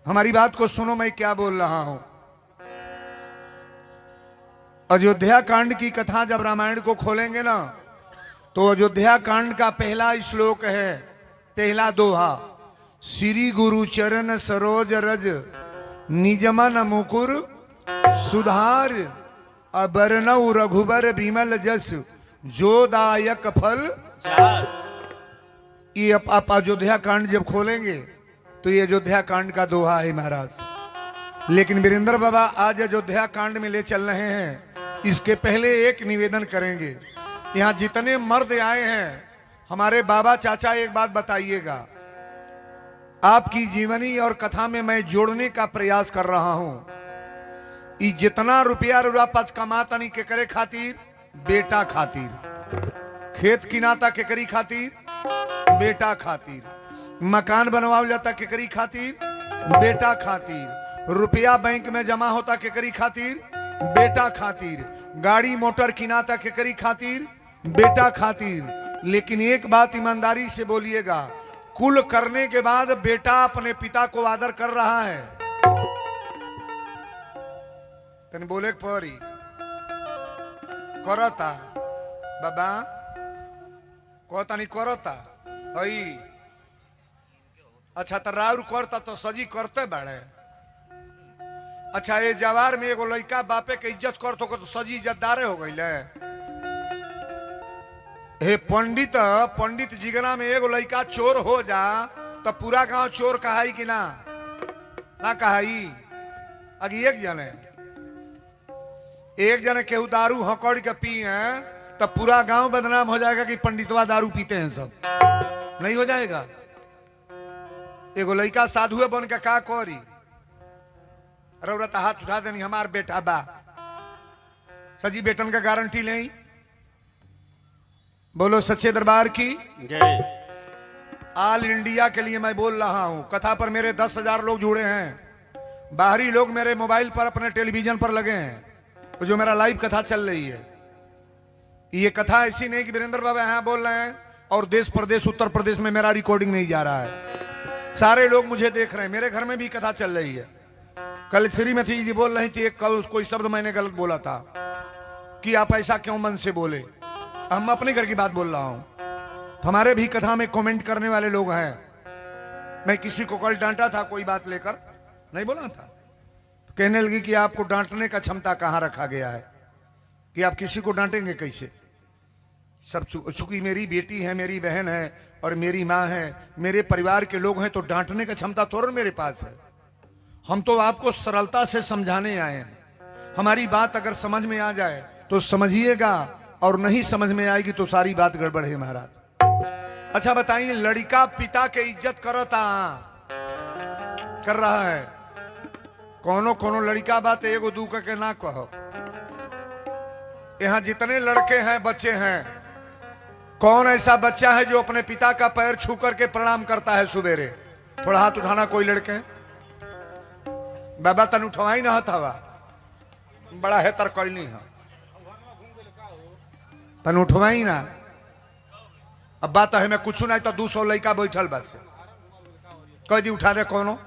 हमारी बात को सुनो, मैं क्या बोल रहा हूं। अयोध्या कांड की कथा जब रामायण को खोलेंगे ना, तो अयोध्या कांड का पहला श्लोक है, पहला दोहा, श्री गुरु चरण सरोज रज निजमन मुकुर सुधार अबरनऊ रघुबर विमल जस जोदायक फल। ये आप अयोध्या कांड जब खोलेंगे तो ये अयोध्या कांड का दोहा है महाराज। लेकिन वीरेंद्र बाबा आज अयोध्या कांड में ले चल रहे हैं। इसके पहले एक निवेदन करेंगे। यहाँ जितने मर्द आए हैं, हमारे बाबा चाचा, एक बात बताइएगा। आपकी जीवनी और कथा में मैं जोड़ने का प्रयास कर रहा हूं। ये जितना रुपया पच कमाता नहीं के करे खातिर, बेटा खातिर। खेत किनाता के करी खातिर, बेटा खातिर। मकान बनवाल जाता के करी खातिर, बेटा खातिर। रुपया बैंक में जमा होता के करी खातिर, बेटा खातिर। गाड़ी मोटर किनाता के करी खातिर, बेटा खातिर। लेकिन एक बात ईमानदारी से बोलिएगा, कुल करने के बाद बेटा अपने पिता को आदर कर रहा है। तन बोले परी करता बाबा, कहता नहीं करता हई। अच्छा तो राउर करता तो सजी करते बड़े। अच्छा ये जवार में एगो लड़का बापे के इज्जत करतो तो सजी इज्जतदारे हो गई। हे पंडित जिगना में एगो लड़का चोर हो जा तो पूरा गांव चोर कहाई कि ना कहाई। अगी एक जने केहू दारू हकड़ के पी है तो पूरा गांव बदनाम हो जाएगा कि पंडितवा दारू पीते हैं। सब नहीं हो जाएगा। एगो लड़का साधुए बन के का करी, रौरत हाथ उठा देनी हमार बेटा बा, सजी बेटन का गारंटी ले। बोलो सच्चे दरबार की जय। ऑल इंडिया के लिए मैं बोल रहा हूं। कथा पर मेरे 10,000 लोग जुड़े हैं। बाहरी लोग मेरे मोबाइल पर, अपने टेलीविजन पर लगे हैं, तो जो मेरा लाइव कथा चल रही है। ये कथा ऐसी नहीं कि वीरेंद्र बाबा यहां बोल रहे हैं और देश प्रदेश उत्तर प्रदेश में मेरा रिकॉर्डिंग नहीं जा रहा है। सारे लोग मुझे देख रहे हैं। मेरे घर में भी कथा चल रही है। कल श्रीमती जी बोल रही थी, एक कोई शब्द मैंने गलत बोला था कि आप ऐसा क्यों मन से बोले। हम अपने घर की बात बोल रहा हूं। तो हमारे भी कथा में कमेंट करने वाले लोग हैं। मैं किसी को कल डांटा था, कोई बात लेकर नहीं बोला था, तो कहने लगी कि आपको डांटने का क्षमता कहां रखा गया है, कि आप किसी को डांटेंगे कैसे। सब चूंकि मेरी बेटी है, मेरी बहन है और मेरी माँ है, मेरे परिवार के लोग हैं, तो डांटने का क्षमता तो मेरे पास है। हम तो आपको सरलता से समझाने आए हैं। हमारी बात अगर समझ में आ जाए तो समझिएगा, और नहीं समझ में आएगी तो सारी बात गड़बड़ है महाराज। अच्छा बताइए, लड़का पिता के इज्जत कर रहा है। कोनो लड़का बात एगो दू के ना कहो। यहां जितने लड़के हैं, बच्चे हैं, कौन ऐसा बच्चा है जो अपने पिता का पैर छू करके प्रणाम करता है सुबेरे? थोड़ा हाथ उठाना कोई लड़के। बाबा तन उठवाई ना हथवा, बड़ा है तर कोई नहीं है, तन उठवाई ना। अब बात है मैं कुछ नहीं तो 200 लड़का बैठल बस कह दी उठा दे कोनो।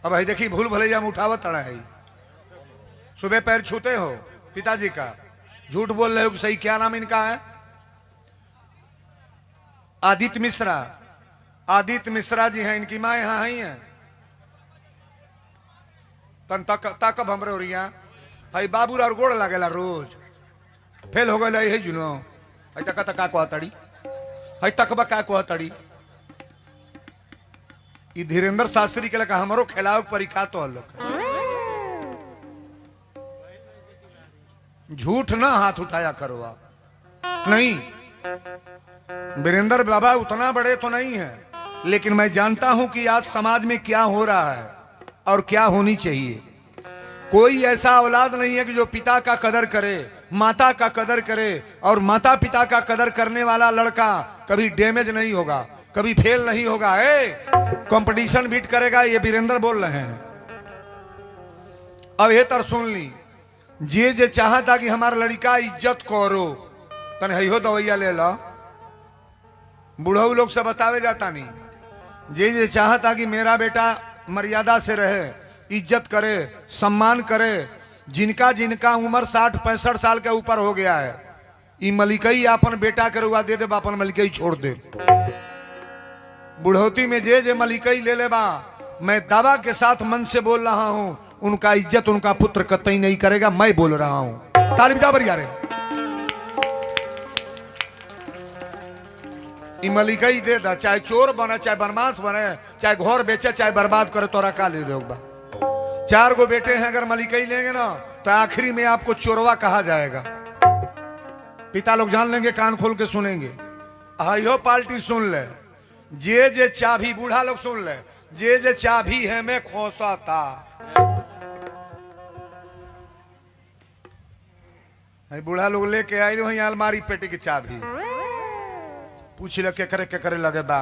अब भाई देखी भूल भलैया में उठावत तड़ा है। सुबह पैर छूते हो पिताजी का, झूठ बोल रहे हो। सही क्या नाम इनका है? आदित्य मिश्रा। आदित्य मिश्रा जी हैं, इनकी माँ यहाँ ही है। तन तक हमरे ओरिया भाई बाबू और गोड़ लागेला रोज। फेल हो गए है जुनो। हई तक का कहतड़ी, हई तकबा का कहतड़ी। ई धीरेन्द्र शास्त्री के लगा हमारो खिलाव परीक्षा तो लोग झूठ ना हाथ उठाया करो आप। नहीं, वीरेंद्र बाबा उतना बड़े तो नहीं है, लेकिन मैं जानता हूं कि आज समाज में क्या हो रहा है और क्या होनी चाहिए। कोई ऐसा औलाद नहीं है कि जो पिता का कदर करे, माता का कदर करे, और माता पिता का कदर करने वाला लड़का कभी डैमेज नहीं होगा, कभी फेल नहीं होगा। कंपटीशन बीट करेगा। ये वीरेंद्र बोल रहे हैं। अब ये तर सुन ली, जे चाहता कि हमारा लड़का इज्जत करो, तन हो दवैया ले लो। बूढ़ऊ लोग से बतावे जाता नहीं। जे चाहता कि मेरा बेटा मर्यादा से रहे, इज्जत करे, सम्मान करे। जिनका जिनका उम्र 60-65 साल के ऊपर हो गया है, ई मलिकई अपन बेटा के रुआ दे दे, अपन मलिकई छोड़ दे। बुढ़ौती में जे मलिकई ले ले बा, मैं दावा के साथ मन से बोल रहा हूं, उनका इज्जत उनका पुत्र कतई नहीं करेगा। मैं बोल रहा हूं। ताली बजा बढ़िया रे। ई मलिकई दे दा, चाहे चोर बने, चाहे बदमाश बने, चाहे घर बेचे, चाहे बर्बाद करे, तोरा का ले दे। 4 गो बेटे हैं, अगर मलिकई लेंगे ना तो आखिरी में आपको चोरवा कहा जाएगा। पिता लोग जान लेंगे, कान खोल के सुनेंगे। आइयो पार्टी सुन ले, जे चाबी, बूढ़ा लोग सुन ले, जे चाबी है मैं खोसा था। बूढ़ा लोग लेके आये वही अलमारी पेटी की चाबी, पूछ ले के करे लगे बा।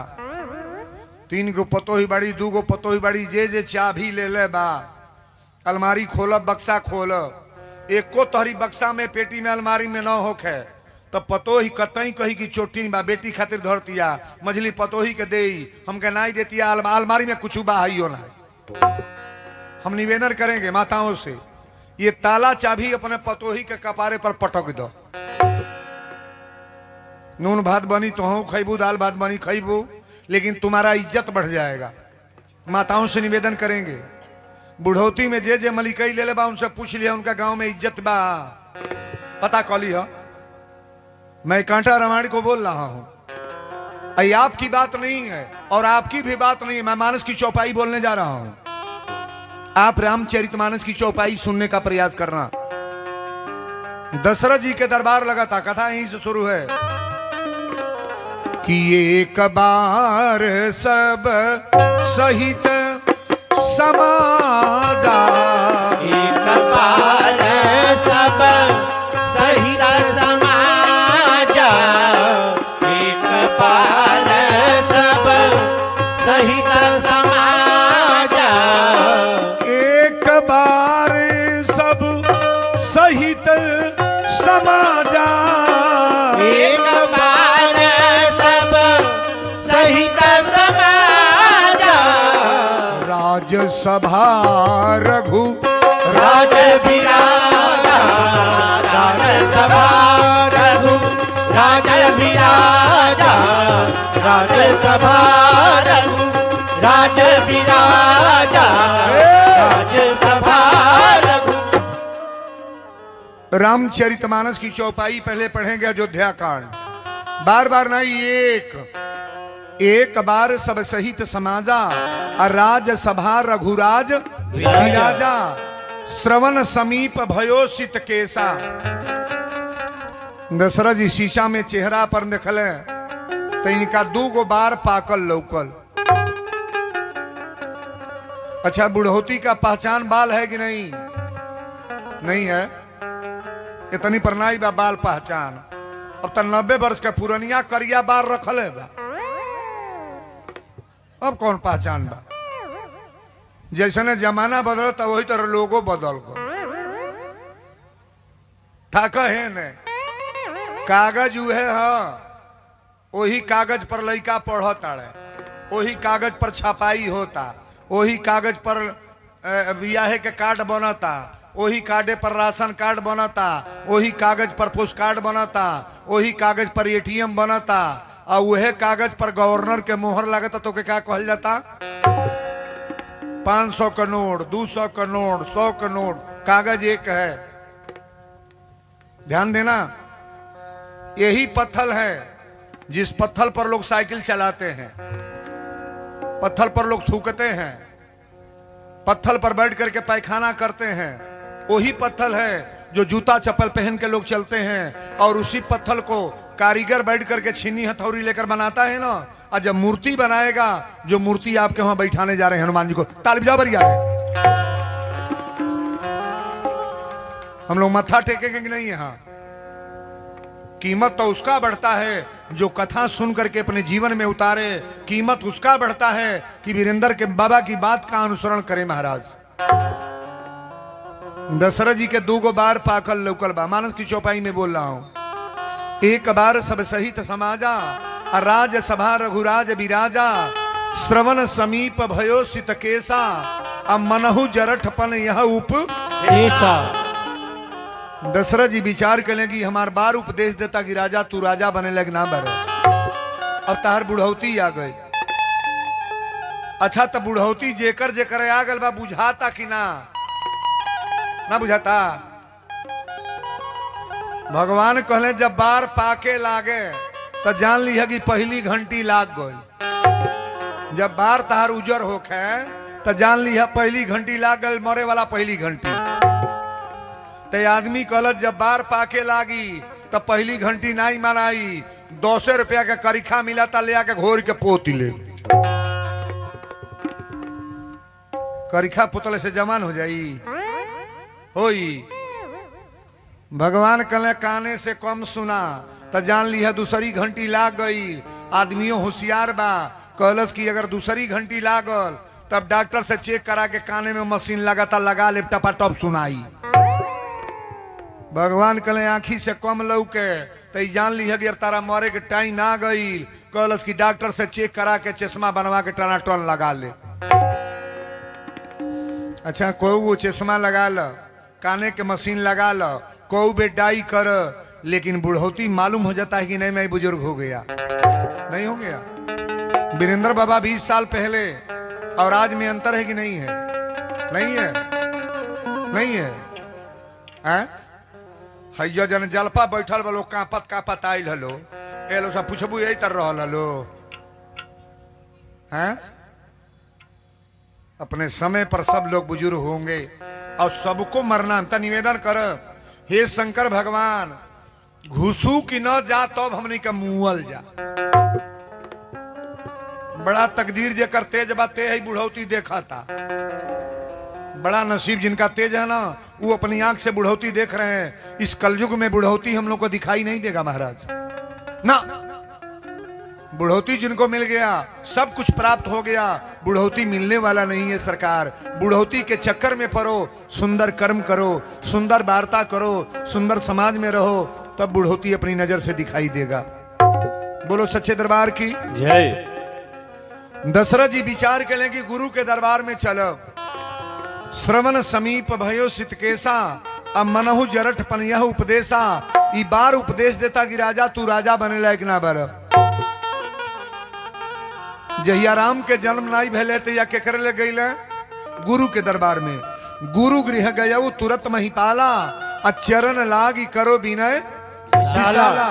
3 गो पतो ही बड़ी, 2 गो पतो ही बड़ी, जे चाबी ले ले बा। अलमारी खोलब, बक्सा खोलब, एको तहरी बक्सा में, पेटी में, अलमारी में न होखे तब पतो ही कतई कही की चोटी बा, बेटी खातिर धरतिया, मझली पतो ही के दे, हमके नहीं देतिया, अलमारी में कुछ बा ही ना। हम निवेदन करेंगे माताओं से, ये ताला चाबी अपने पतो ही के कपारे पर पटक दो। नून भात बनी तो हूँ खैबू, दाल भात बनी खैबू, लेकिन तुम्हारा इज्जत बढ़ जाएगा। माताओं से निवेदन करेंगे, बुढ़ौती में जे मलिकई ले ले बा, उनसे पूछ लिया उनका गांव में इज्जत बा, पता कौली हो। मैं कांटा रामायण को बोल रहा हूं, ये आपकी बात नहीं है और आपकी भी बात नहीं है। मैं मानस की चौपाई बोलने जा रहा हूं, आप रामचरितमानस की चौपाई सुनने का प्रयास करना। दशरथ जी के दरबार लगा था, कथा यहीं से शुरू है कि एक बार सब सहित समाजा, एक बार सब सहित समाजा, एक बार सब सहित समाजा, एक बार सब सहित समाजा, एक बार सब सहित समाजा, राजसभा रघु राज बिराजा, राजसभा रघु राज बिराजा, राजसभा रघु राज बिराजा, राजसभा रघु। रामचरितमानस की चौपाई पहले पढ़ेंगे अयोध्या कांड, बार बार नहीं, एक बार सब सहित समाजा, राज सभा रघुराज विराजा, श्रवण समीप भयो सित केसा। दशरथ जी शीशा में चेहरा पर देखले तो इनका 2 गो बार पाकल लौकल। अच्छा, बुढ़ौती का पहचान बाल है कि नहीं? नहीं है, इतनी परनाई बा बाल पहचान। अब तो 90 वर्ष का पुरनिया करिया बार रखल है बा, अब कौन पहचान बा? जैसे जमाना बदल तो वही तरह लोगो बदल गो। था है ने कागज उहे वही कागज पर लड़का पढ़ता है, वही कागज पर छपाई होता, वही कागज पर बियाह के कार्ड बनता, वही कार्डे पर राशन कार्ड बनता, वही कागज पर पोस्ट कार्ड बनता, वही कागज पर एटीएम बनता, और वह कागज पर गवर्नर के मोहर लगता तो क्या कहल जाता? 500 का नोट, 200 का नोट, 100 का नोट, कागज एक है। ध्यान देना, यही पत्थर है जिस पत्थर पर लोग साइकिल चलाते हैं, पत्थर पर लोग थूकते हैं, पत्थर पर बैठ करके पैखाना करते हैं। वही पत्थर है जो जूता चप्पल पहन के लोग चलते हैं, और उसी पत्थर को कारीगर बैठ करके छीनी हथौड़ी लेकर बनाता है ना। और जब मूर्ति बनाएगा, जो मूर्ति आपके वहां बैठाने जा रहे हैं हनुमान जी को, ताली बजाओ बढ़िया है। हम लोग मत्था टेकेंगे कि नहीं? यहाँ कीमत तो उसका बढ़ता है जो कथा सुन करके अपने जीवन में उतारे, कीमत उसका बढ़ता है कि वीरेंद्र के बाबा की बात का अनुसरण करे। महाराज दशरथ जी के 2 गो बार पाकल लौकल बा, मानस की चौपाई में बोल रहा हूं। एक बार सब सहित समाजा, राज सभा रघुराज विराजा, श्रवण समीप भयो सित केसा अब मनहु जरठपन यह उप। ऐसा दशरथ जी विचार करें कि हमार बार उपदेश देता कि राजा तू राजा बने लग ना बरे, अब तार बुढ़ौती आ गई। अच्छा तो बुढ़ौती जेकर जेकर आ गल बा बुझाता कि ना बुझाता। भगवान कहले जब बार पाके लागे तो जान लिया कि पहली घंटी लाग गई। जब बार तार उजर होखे तो जान लिया पहली घंटी लाग गई, मरे वाला पहली घंटी। ते आदमी कहल जब बार पाके लागी तो पहली घंटी नहीं मनाई, 200 रुपया का करीखा मिला था ले आके घोर के पोती ले। करीखा पुतले से जमान हो जाई होई। भगवान कहले काने से कम सुना तो जान लिया दूसरी घंटी लाग गई। आदमियों होशियार बा, कहलस कि अगर दूसरी घंटी लागल तब डॉक्टर से चेक करा के काने में मशीन लगाता लगा ले टपाटप सुनाई। भगवान कहले आंखी से कम लौके तो जान लिया कि अब तारा मरे के टाइम आ गई। कहलस कि डॉक्टर से चेक करा के चश्मा बनवा के टनाटन लगा ले। अच्छा कोई वो चश्मा लगा ल, काने के मशीन लगा ल, कोई बे डाई कर, लेकिन बुढ़ौती मालूम हो जाता है कि नहीं मैं बुजुर्ग हो गया। नहीं हो गया। वीरेंद्र बाबा 20 साल पहले और आज में अंतर है कि नहीं है? नहीं है, नहीं है। हैया जन जलपा बैठल बलो कापत कापत आयल हलो, ए लो सब पूछबू यही तर रहल हलो हैं। अपने समय पर सब लोग बुजुर्ग होंगे और सबको मरना। हम तो निवेदन कर, हे शंकर भगवान घुसू कि न जा तब हमने का मुअल जा। बड़ा तकदीर जे कर तेज बाते है बुढ़ौती देखा था। बड़ा नसीब जिनका तेज है ना, वो अपनी आंख से बुढ़ौती देख रहे हैं। इस कलयुग में बुढ़ौती हम लोग को दिखाई नहीं देगा महाराज ना। बुढ़ौती जिनको मिल गया सब कुछ प्राप्त हो गया, बुढ़ौती मिलने वाला नहीं है सरकार। बुढ़ौती के चक्कर में पड़ो, सुंदर कर्म करो, सुंदर वार्ता करो, सुंदर समाज में रहो, तब बुढ़ौती अपनी नजर से दिखाई देगा। बोलो सच्चे दरबार की जय। दशरथ जी विचार करें कि गुरु के दरबार में चलो। श्रवण समीप भयो सितकेसा अब मनहु जरठ पन यह उपदेशा। ई बार उपदेश देता कि राजा तू राजा बने लायक ना बर। जहिया राम के जन्म नाई भले तो या केकर ले गई गुरु के दरबार में। गुरु गृह गयऊ तुरंत महिपाला अचरण लागी करो विनय विशाला।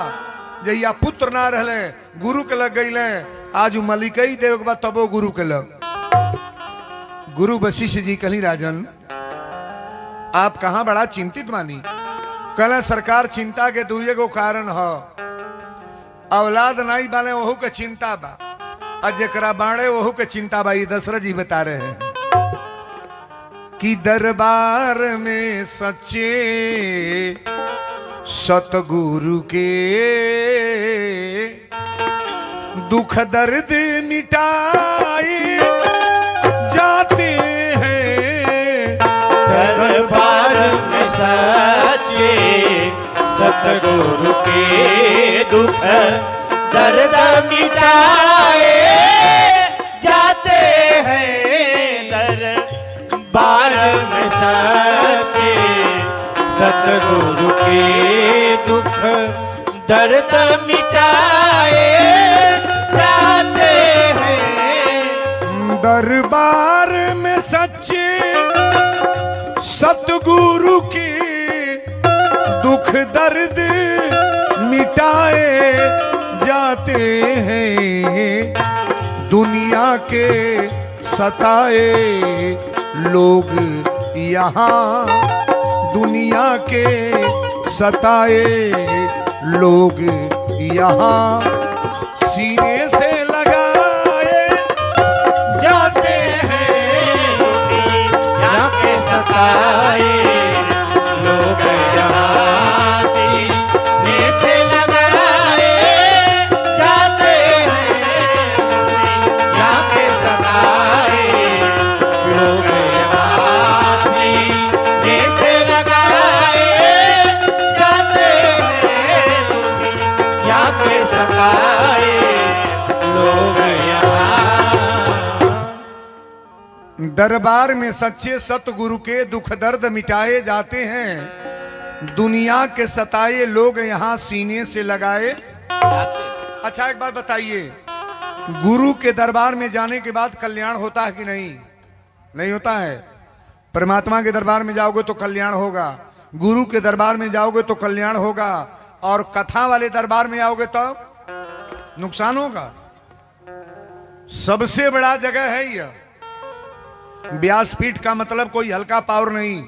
जहिया पुत्र ना रहले गुरु के लग गई। आज मलिकई देव के तबो गुरु के लग। गुरु वशिष्ठ जी कहली राजन आप कहां बड़ा चिंतित मानी। कहले सरकार चिंता के दुए गो कारण हो। औलाद नहीं बाले वहू के चिंता बा, और जरा बाड़े वहू के चिंता बा। दशरथ जी बता रहे हैं कि दरबार में सच्चे सतगुरु के दुख दर्द मिटाए जाते हैं। दरबार में सच्चे सतगुरु के दुख दर्द मिटाए जाते हैं। दरबार में सच्चे सतगुरु के दुख दर्द मिटाए जाते हैं। दरबार में सच्चे सतगुरु के दुख दर्द मिटाए जाते हैं। दुनिया के सताए लोग यहाँ, दुनिया के सताए लोग यहाँ सीने से लगाए जाते हैं। दुनिया के सताए लोग यहाँ सीने से लगाए जाते हैं। दुनिया के सताए लोग यहाँ सीने से लगाए जाते हैं। दुनिया के सताए लोग यहाँ दरबार में सच्चे सतगुरु के दुख दर्द मिटाए जाते हैं, दुनिया के सताए लोग यहाँ सीने से लगाए। अच्छा एक बात बताइए, गुरु के दरबार में जाने के बाद कल्याण होता है कि नहीं? नहीं होता है। परमात्मा के दरबार में जाओगे तो कल्याण होगा, गुरु के दरबार में जाओगे तो कल्याण होगा, और कथा वाले दरबार में आओगे तो नुकसान होगा। सबसे बड़ा जगह है यह व्यासपीठ का, मतलब कोई हल्का पावर नहीं।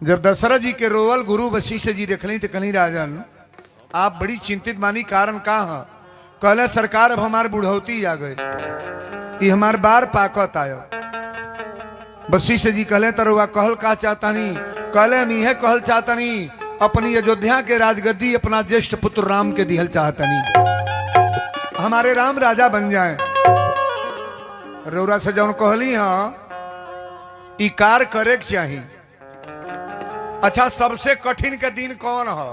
जब दशरथ जी के रोवल गुरु वशिष्ठ जी देखली तो कहली राजन आप बड़ी चिंतित मानी, कारण का है? कहले सरकार अब हमारे बुढ़ौती आ गए, ये हमार बार पाकत आयो। वशिष्ठ जी कहले तरुआ कहल का चाहता नहीं? कहले हम यह कहल चाहता नहीं, अपनी अयोध्या के राजगद्दी अपना ज्येष्ठ पुत्र राम के दिहल चाहता नहीं, हमारे राम राजा बन जाए। रौरा से जौन कहली हाँ ई कार करे के चाहिए। अच्छा सबसे कठिन के दिन कौन है?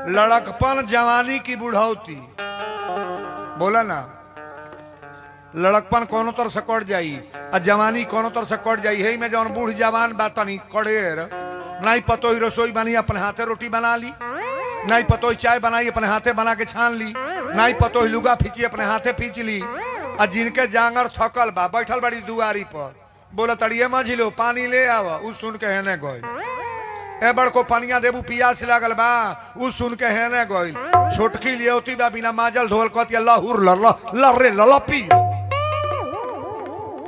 लड़कपन, जवानी की बुढ़ौती। बोला ना, लड़कपन कोनो तरह से कट जाई और जवानी कोनो तरह से कट जाई। है में जौन बूढ़ जवान बात नहीं कड़ेर, नहीं पतो ही रसोई बनी अपने हाथे रोटी बना ली, नहीं पतो ही चाय बनाई अपने हाथे बना के छान ली, नहीं पतो ही लुगा फींची अपने हाथे फींच ली। और जिनके जांगर थकल बा बैठल बड़ी दुआरी पर, बोला तड़िए मझिलो पानी ले आवा, उ सुन के हेने गई। ए बड़को पनिया देबू पियास लागल बा, उ सुन के हेने गई। छोटकी लियोती बा बिना माजल धोल कहती लहुर लर्रे ललपी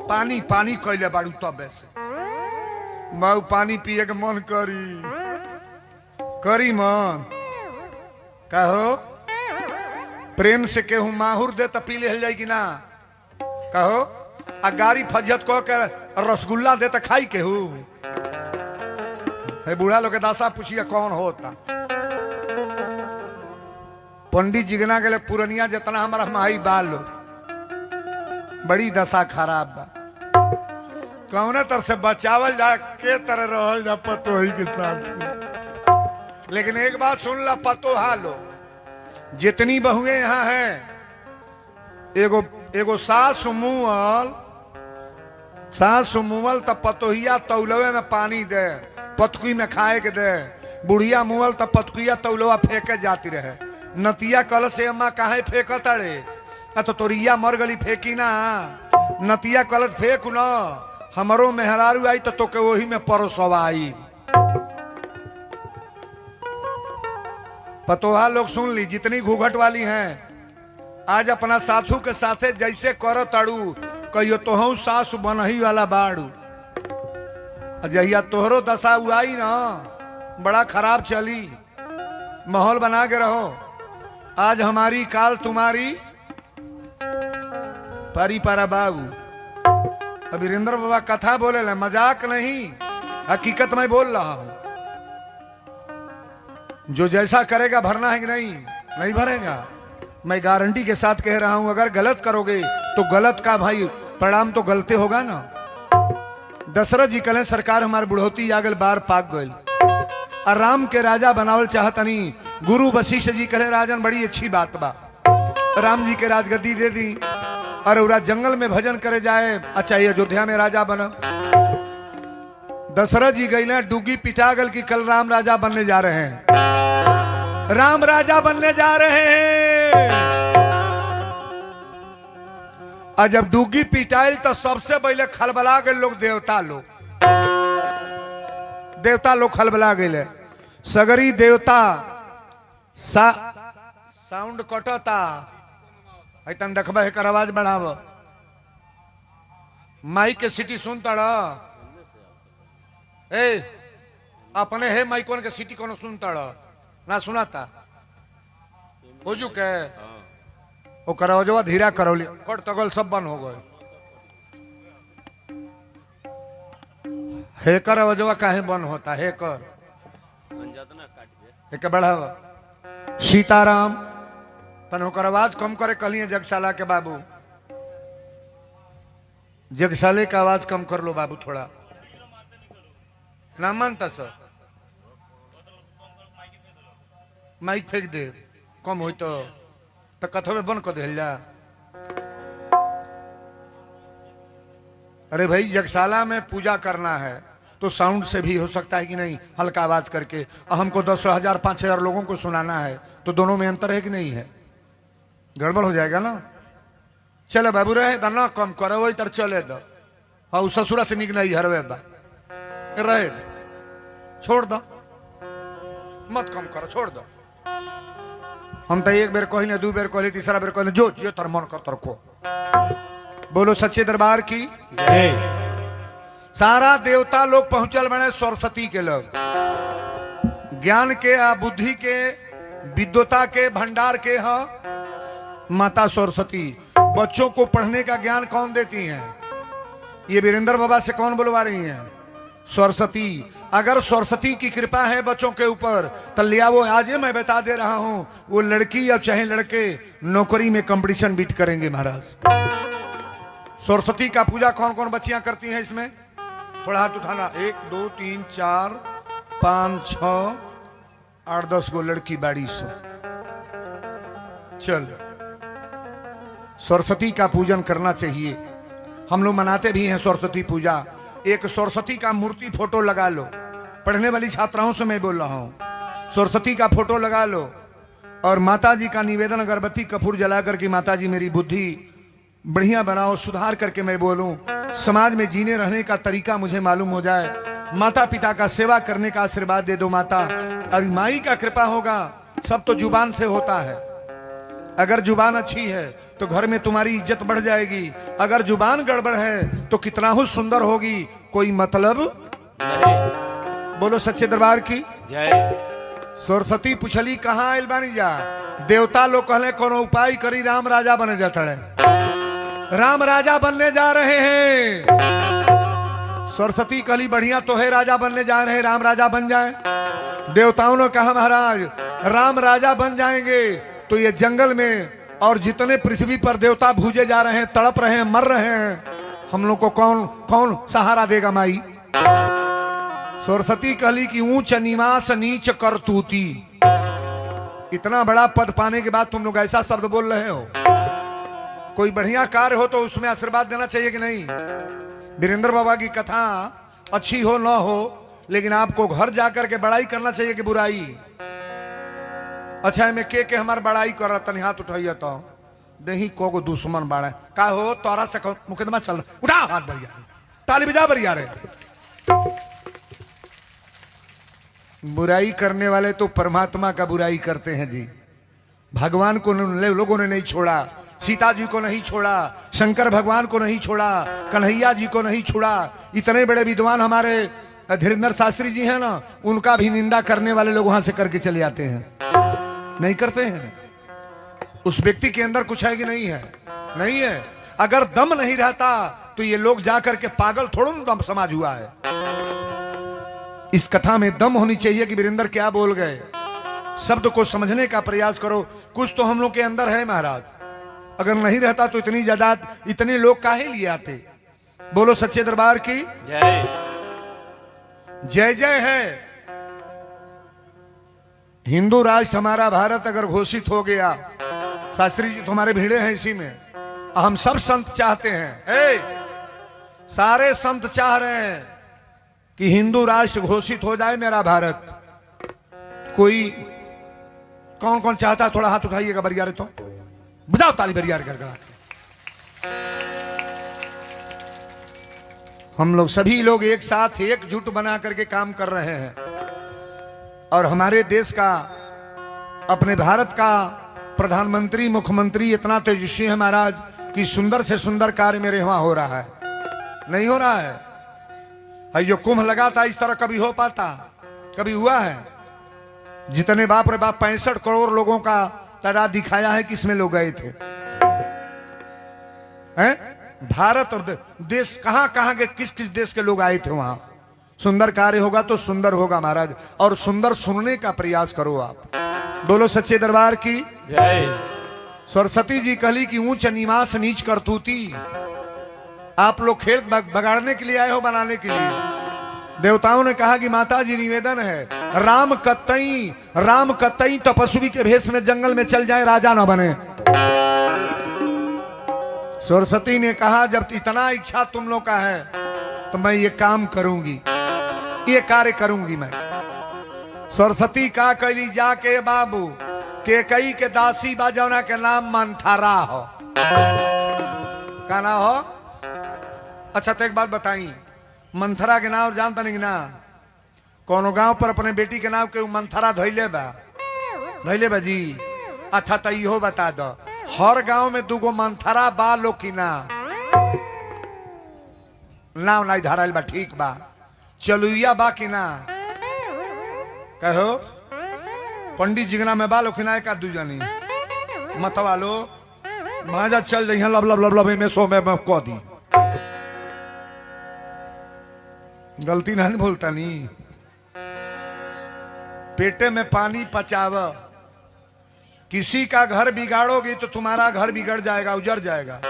पानी पानी कैले बाड़ू। तब से मऊ पानी पिए के मन करी मन कहो प्रेम से केहू माहुर दे तो पी ले जाएगी ना? कहो आ गाड़ी फजत कह के रसगुल्ला दे तो खाई केहू? है बूढ़ा लोग के दासा पूछिए कौन होता। पंडित जिगना के पुरनिया जितना हमारा माई बाल लो, बड़ी दशा खराब बा। कौने तरह से बचावल जा, के तरह रहल जा पतोही के साथ। लेकिन एक बात सुन ला पतोहा लो, जितनी बहुएं यहाँ हैं, एगो सास मुअल तब पतोहिया तौलवे में पानी दे, पतकुई में खाए के दे। बुढ़िया मुअल तब पतकुइया तौलवा फेंके जाती रहे। नतिया कल से अम्मा काहे फेंक तड़े? तो तोरिया मर गली फेंकी ना, नतिया कल फेंक न, हमरो मेहरारू आई तो तोके वही में परसवाई। पतोहा लोग सुन ली, जितनी घूघट वाली हैं, आज अपना साथू के साथे जैसे करो तड़ू, कहियो तोहू सास बनही वाला बाड़ू। जहिया तोहरो दशा हुआई ना, बड़ा खराब चली। माहौल बना के रहो, आज हमारी काल तुम्हारी। पारी पारा बाबू अब वीरेंद्र बाबा कथा बोले ला, मजाक नहीं, हकीकत में बोल रहा हूं। जो जैसा करेगा भरना है कि नहीं? नहीं भरेगा। मैं गारंटी के साथ कह रहा हूं, अगर गलत करोगे तो गलत का भाई परिणाम तो गलते होगा ना। दशरथ जी कहें सरकार हमारे बुढ़ौती आगल बार पाक गए और राम के राजा बनावल चाहतनी। गुरु वशिष्ठ जी कहे राजन बड़ी अच्छी बात बा, राम जी के राजगद्दी दे दी और उरा जंगल में भजन करे जाए, अच्छा ये अयोध्या में राजा बना। दशरथ जी गई डूगी पिटागल की कल राम राजा बनने जा रहे हैं, राम राजा बनने जा रहे हैं। और जब डूगी पिटाइल तो सबसे पहले खलबला गए लोग, देवता लोग खलबला गए। सगरी देवता साउंड कटता है, तन देखबा एकर आवाज बढ़ाव। माइक के सीटी सुनता रह, अपने है माइकोन के सीटी कोनो सुनता रह ना? सुनाता हो के ओकर आवाजवा धीरा करौली, कट तगल सब बंद हो गए। हेकर आवाजवा काहे बंद होता? हेकर एक बढ़ावा। सीताराम तन होकर आवाज कम करे, कहलिए जगशाला के बाबू, जगशाले का आवाज कम कर लो बाबू थोड़ा। ना मानता सर, माइक फेंक दे, कम हो तो कथवे बंद कर दे जा। अरे भाई यज्ञशाला में पूजा करना है तो साउंड से भी हो सकता है कि नहीं, हल्का आवाज करके। हमको 10,000 5,000 लोगों को सुनाना है तो दोनों में अंतर है कि नहीं है? गड़बड़ हो जाएगा ना। चले बाबू रहे ना कम करे वही तर चले दो। हाँ ससुरा से निक नहीं हरवे बा रहे दो, छोड़ दो, मत कम करो, छोड़ दो। हम तो एक बेर कहले, दो बेर कहले, तीसरा बेर कहले, जो जो तर मन कर तर को। बोलो सच्चे दरबार की जय। सारा देवता लोग पहुंचल बने सरस्वती के लोग, ज्ञान के आ बुद्धि के विद्वता के भंडार के हा माता सरस्वती। बच्चों को पढ़ने का ज्ञान कौन देती हैं? ये वीरेंद्र बाबा से कौन बुलवा रही हैं? सरस्वती। अगर सरस्वती की कृपा है बच्चों के ऊपर तो लिया वो आज ही मैं बता दे रहा हूं, वो लड़की या चाहे लड़के नौकरी में कंपटीशन बीट करेंगे महाराज। सरस्वती का पूजा कौन कौन बच्चियां करती हैं इसमें? थोड़ा हाथ उठाना। 1 2 3 4 5 6 8 10 गो लड़की बाड़ी सो। चल सरस्वती का पूजन करना चाहिए। हम लोग मनाते भी हैं सरस्वती पूजा। एक सरस्वती का मूर्ति फोटो लगा लो। पढ़ने वाली छात्राओं से मैं बोल रहा हूं, सरस्वती का फोटो लगा लो और माता जी का निवेदन अगरबत्ती कपूर जला करके, माता जी मेरी बुद्धि बढ़िया बनाओ, सुधार करके मैं बोलूं, समाज में जीने रहने का तरीका मुझे मालूम हो जाए, माता पिता का सेवा करने का आशीर्वाद दे दो माता। और माई का कृपा होगा। सब तो जुबान से होता है। अगर जुबान अच्छी है तो घर में तुम्हारी इज्जत बढ़ जाएगी, अगर जुबान गड़बड़ है तो कितना ही सुंदर होगी, कोई मतलब नहीं। बोलो सच्चे दरबार की जय। सरस्वती पुछली कहाँ आयल बानी जा? देवता लोग कहले कोनो उपाय करी, राम राजा बने जाता है। राम राजा बनने जा रहे हैं। सरस्वती कहली बढ़िया तो है, राजा बनने जा रहे हैं, राम राजा बन जाए। देवताओं ने कहा महाराज राम राजा बन जाएंगे तो ये जंगल में और जितने पृथ्वी पर देवता भूजे जा रहे हैं, तड़प रहे हैं, मर रहे हैं, हम लोग को कौन कौन सहारा देगा माई? सरस्वती कहली कि ऊंच निवास नीच करतूती। इतना बड़ा पद पाने के बाद तुम लोग ऐसा शब्द बोल रहे हो। कोई बढ़िया कार्य हो तो उसमें आशीर्वाद देना चाहिए कि नहीं? वीरेंद्र बाबा की कथा अच्छी हो ना हो, लेकिन आपको घर जाकर के बड़ाई करना चाहिए कि बुराई? अच्छा में के हमार बड़ाई कर रहा, तनी हाथ उठाइए तो दही को दुश्मन बाड़ा का हो तोरा से मुकदमा चल रहा, उठा हाथ बरिया, ताली बजा बरिया रे। बुराई करने वाले तो परमात्मा का बुराई करते हैं जी। भगवान को लोगों ने नहीं छोड़ा, सीता जी को नहीं छोड़ा, शंकर भगवान को नहीं छोड़ा, कन्हैया जी को नहीं छोड़ा। इतने बड़े विद्वान हमारे धीरेन्द्र शास्त्री जी हैं ना, उनका भी निंदा करने वाले लोग वहां से करके चले जाते हैं। नहीं करते हैं? उस व्यक्ति के अंदर कुछ है कि नहीं है? नहीं है। अगर दम नहीं रहता तो ये लोग जाकर के पागल थोड़ा दम समाज हुआ है। इस कथा में दम होनी चाहिए कि वीरेंद्र क्या बोल गए। शब्द को समझने का प्रयास करो। कुछ तो हम लोग के अंदर है महाराज। अगर नहीं रहता तो इतनी जायदाद इतने लोग काहे लिए आते? बोलो सच्चे दरबार की जय। जय जय है। हिंदू राष्ट्र हमारा भारत अगर घोषित हो गया, शास्त्री जी तुम्हारे भीड़े हैं इसी में, हम सब संत चाहते हैं, सारे संत चाह रहे हैं कि हिंदू राष्ट्र घोषित हो जाए मेरा भारत। कोई कौन कौन चाहता है? थोड़ा हाथ उठाइएगा बरियारे तो बताओ, ताली बरियारे कर। हम लोग सभी लोग एक साथ एकजुट बना करके काम कर रहे हैं और हमारे देश का, अपने भारत का प्रधानमंत्री मुख्यमंत्री इतना तेजस्वी है महाराज कि सुंदर से सुंदर कार्य मेरे वहां हो रहा है। नहीं हो रहा है? जो कुंभ लगा था इस तरह कभी हो पाता? कभी हुआ है? जितने बाप रे बाप 65 करोड़ लोगों का तादाद दिखाया है, किसमें लोग गए थे? हैं? भारत और देश कहां कहां के किस किस देश के लोग आए थे वहां। सुंदर कार्य होगा तो सुंदर होगा महाराज, और सुंदर सुनने का प्रयास करो आप। बोलो सच्चे दरबार की जय। सरस्वती जी कहली कि ऊंच निवास नीच करतूती। आप लोग खेल बगाड़ने के लिए आए हो, बनाने के लिए? देवताओं ने कहा कि माता जी निवेदन है, राम कतई तपस्वी के भेष में जंगल में चल जाए, राजा ना बने। सरस्वती ने कहा जब इतना इच्छा तुम लोग का है तो मैं ये काम करूंगी, ये कार्य करूंगी मैं। सरस्वती का कैली जाके बाबू के कई के दासी बाजौना के नाम मंथरा हो। का नाम हो? अच्छा तो एक बात बताई, मंथरा के नाम जानता नहीं ना? कोनो गांव पर अपने बेटी के नाम के मंथरा धैले बा जी। अच्छा तो इहो बता दो, हर गांव में दूगो मंथरा बा लो की ना? नाव नहीं धराइल बा, ठीक बा। चलुइया बा की ना? कहो पंडित जिगना में बालो खिनाए का दू जानी मत वालो महाजा चल जाइए लब लब लब लब में सो में कह दी गलती नहीं बोलता नहीं। पेटे में पानी पचाव, किसी का घर बिगाड़ोगी तो तुम्हारा घर बिगड़ जाएगा, उजड़ जाएगा।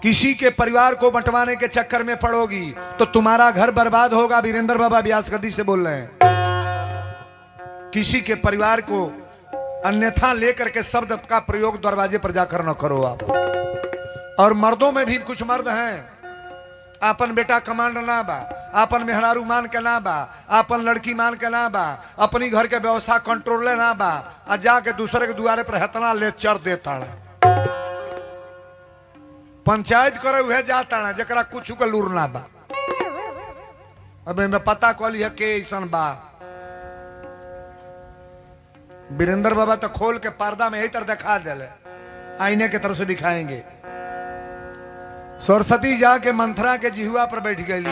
किसी के परिवार को बंटवाने के चक्कर में पड़ोगी तो तुम्हारा घर बर्बाद होगा। वीरेंद्र बाबा व्यास गद्दी से बोल रहे हैं। किसी के परिवार को अन्यथा लेकर के शब्द का प्रयोग दरवाजे पर जाकर न करो आप। और मर्दों में भी कुछ मर्द हैं, आपन बेटा कमांड ना बा, आपन मेहरारू मान के ना बा, आपन लड़की मान के ना बा, अपनी घर के व्यवस्था कंट्रोल ना बा, और जाके दूसरे के दुआरे पर हतना लेक्चर देता है। पंचायत करे हुए जाता है जरा कुछ का लूर ना बा। अब मैं पता कली है के ऐसा बा। वीरेंद्र बाबा तो खोल के पर्दा में यही तरह दिखा दिले, आईने की तरह से दिखाएंगे। सरस्वती जाके मंथरा के जिहुआ पर बैठ गई।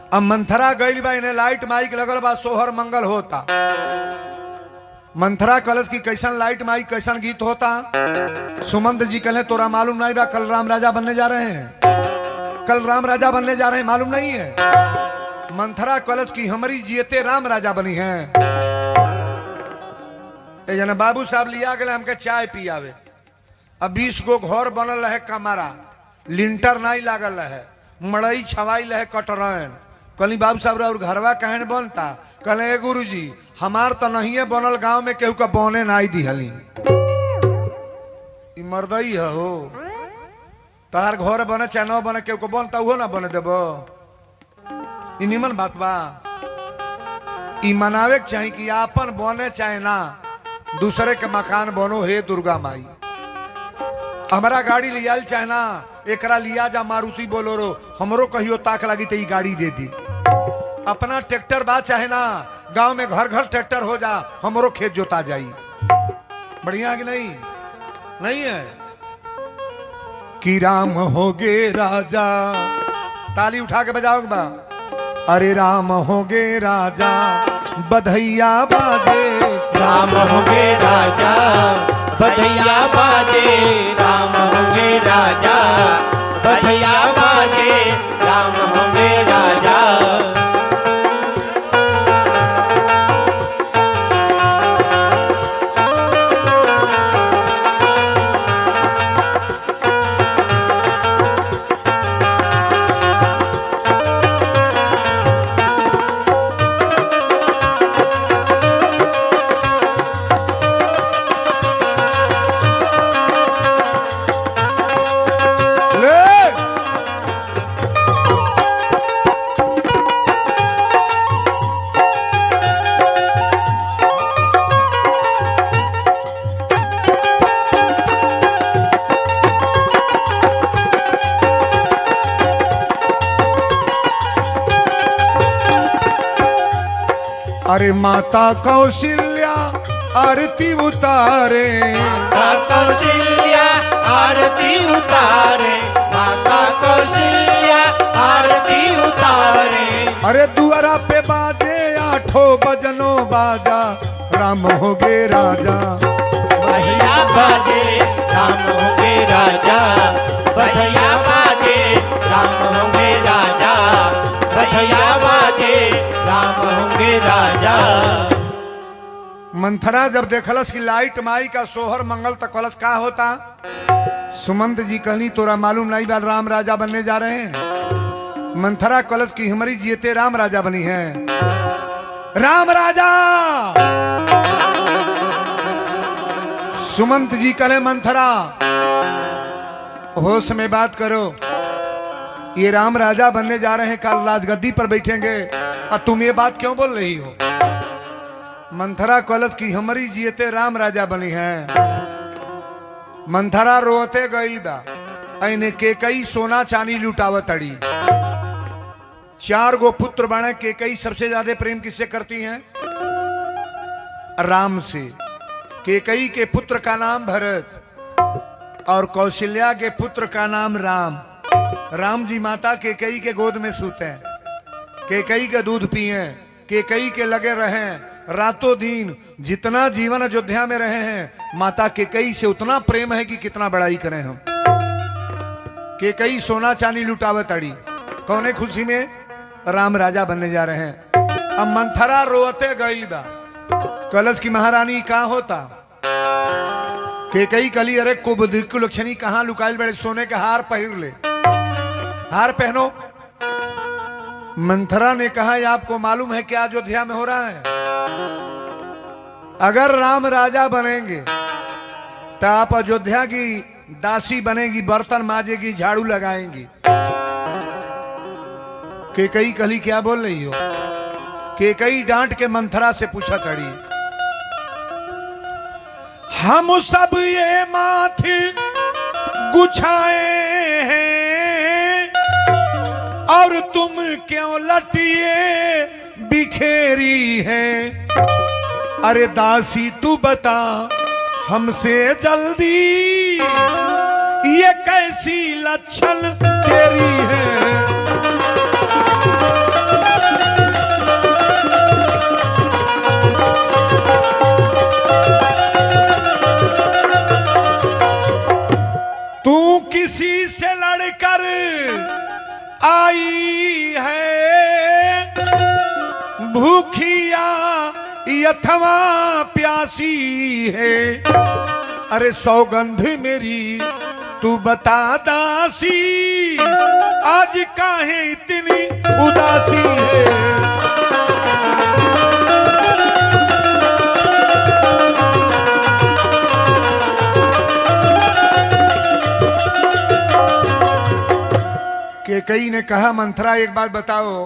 अब मंथरा गई बा, इन्हें लाइट माइक लगल बा, सोहर मंगल होता। मंथरा कलश की कैसन लाइट माइक कैसन गीत होता। सुमंत जी कहे तोरा मालूम नहीं बा, कल राम राजा बनने जा रहे हैं, कल राम राजा बनने जा रहे हैं, मालूम नहीं है? मंथरा कलश की हमारी जियते राम राजा बनी है। जना बाबू साहब लिया गए हमके चाय पियावे। अब 20 गो घर बनल है, कमरा लिंटर नहीं लागल है, मड़ई छवाई है, कटरन। कल बाबू साहब और घरवा कहन बनता, कहले गुरु जी हमार तो नहीं है बनल, गांव में केहू का बने नहीं दिहली। मर्दई है हो, तार घर बने चाहे न बने, केहू को बनता वो ना बने देबो। निमन बात बा। ई मनावे के चाहिए कि आपन बने चाहे ना, दूसरे के मकान बनो। हे दुर्गा माई, हमारा गाड़ी लिया चाहे ना, एकरा लिया जा मारुति बोलोरो, हमरो कहियो ताक लगी तो गाड़ी दे दी। अपना ट्रैक्टर बा चाहे ना, गांव में घर घर ट्रैक्टर हो जा, हमरो खेत जोता जाई। बढ़िया कि नहीं? नहीं है कि राम होगे राजा, ताली उठा के बजाओगे बा। अरे राम होगे राजा बधैया बाजे, राम होगे राजा बधैया बाजे, राम होगे राजा बधैया बाजे, राम होगे राजा। अरे माता कौशल्या आरती उतारे, माता कौशल्या आरती उतारे, माता कौशल्या आरती उतारे। अरे दुआरा पे बाजे 8 बजनो बाजा, राम होगे राजा बधैया बाजे, राम होगे राजा बधैया बाजे, राम होगे राजा बधैया बाजे, राम होगे राजा। मंथरा जब देखलस कि लाइट माई का सोहर मंगल तक कलश का होता। सुमंत जी कहनी तोरा मालूम नहीं बा, राम राजा बनने जा रहे हैं। मंथरा कलश की हमारी जियते राम राजा बनी है। राम राजा सुमंत जी कहे मंथरा होश में बात करो। ये राम राजा बनने जा रहे हैं, कल राजगद्दी पर बैठेंगे और तुम ये बात क्यों बोल रही हो? मंथरा कलश की हमारी जियते राम राजा बनी है। मंथरा रोते गई बा, ऐने के कई सोना चांदी लुटावत अड़ी। 4 गो पुत्र बने, के कई सबसे ज्यादा प्रेम किससे करती हैं? राम से। के कई के पुत्र का नाम भरत और कौशल्या के पुत्र का नाम राम। राम जी माता के कई के गोद में सूते, के कई का दूध पिए, के कई के लगे रहें रातों दिन। जितना जीवन अयोध्या में रहे हैं माता के कई से उतना प्रेम है कि कितना बड़ाई करें हम। के कई सोना चांदी लुटावत अड़ी, कौने खुशी में? राम राजा बनने जा रहे हैं। अब मंथरा रोते गई बा, कलश की महारानी कहाँ होता? के कई कली अरे कुलक्षणी कहाँ लुकाइल बड़े, सोने के हार पहिर ले, हार पहनो। मंथरा ने कहा आपको मालूम है क्या अयोध्या में हो रहा है? अगर राम राजा बनेंगे तो आप अयोध्या की दासी बनेगी, बर्तन माजेगी, झाड़ू लगाएंगी। के कई कली क्या बोल रही हो? के कई डांट के मंथरा से पूछा तड़ी, हम सब ये माथे गुछाए हैं और तुम क्यों लटिए बिखेरी है? अरे दासी तू बता हमसे जल्दी, ये कैसी लक्षण तेरी है? तू किसी से लड़कर आई है, भूखिया अथवा प्यासी है? अरे सौगंध मेरी तू बता दासी, आज काहे इतनी उदासी है? के कई ने कहा मंथरा एक बात बताओ,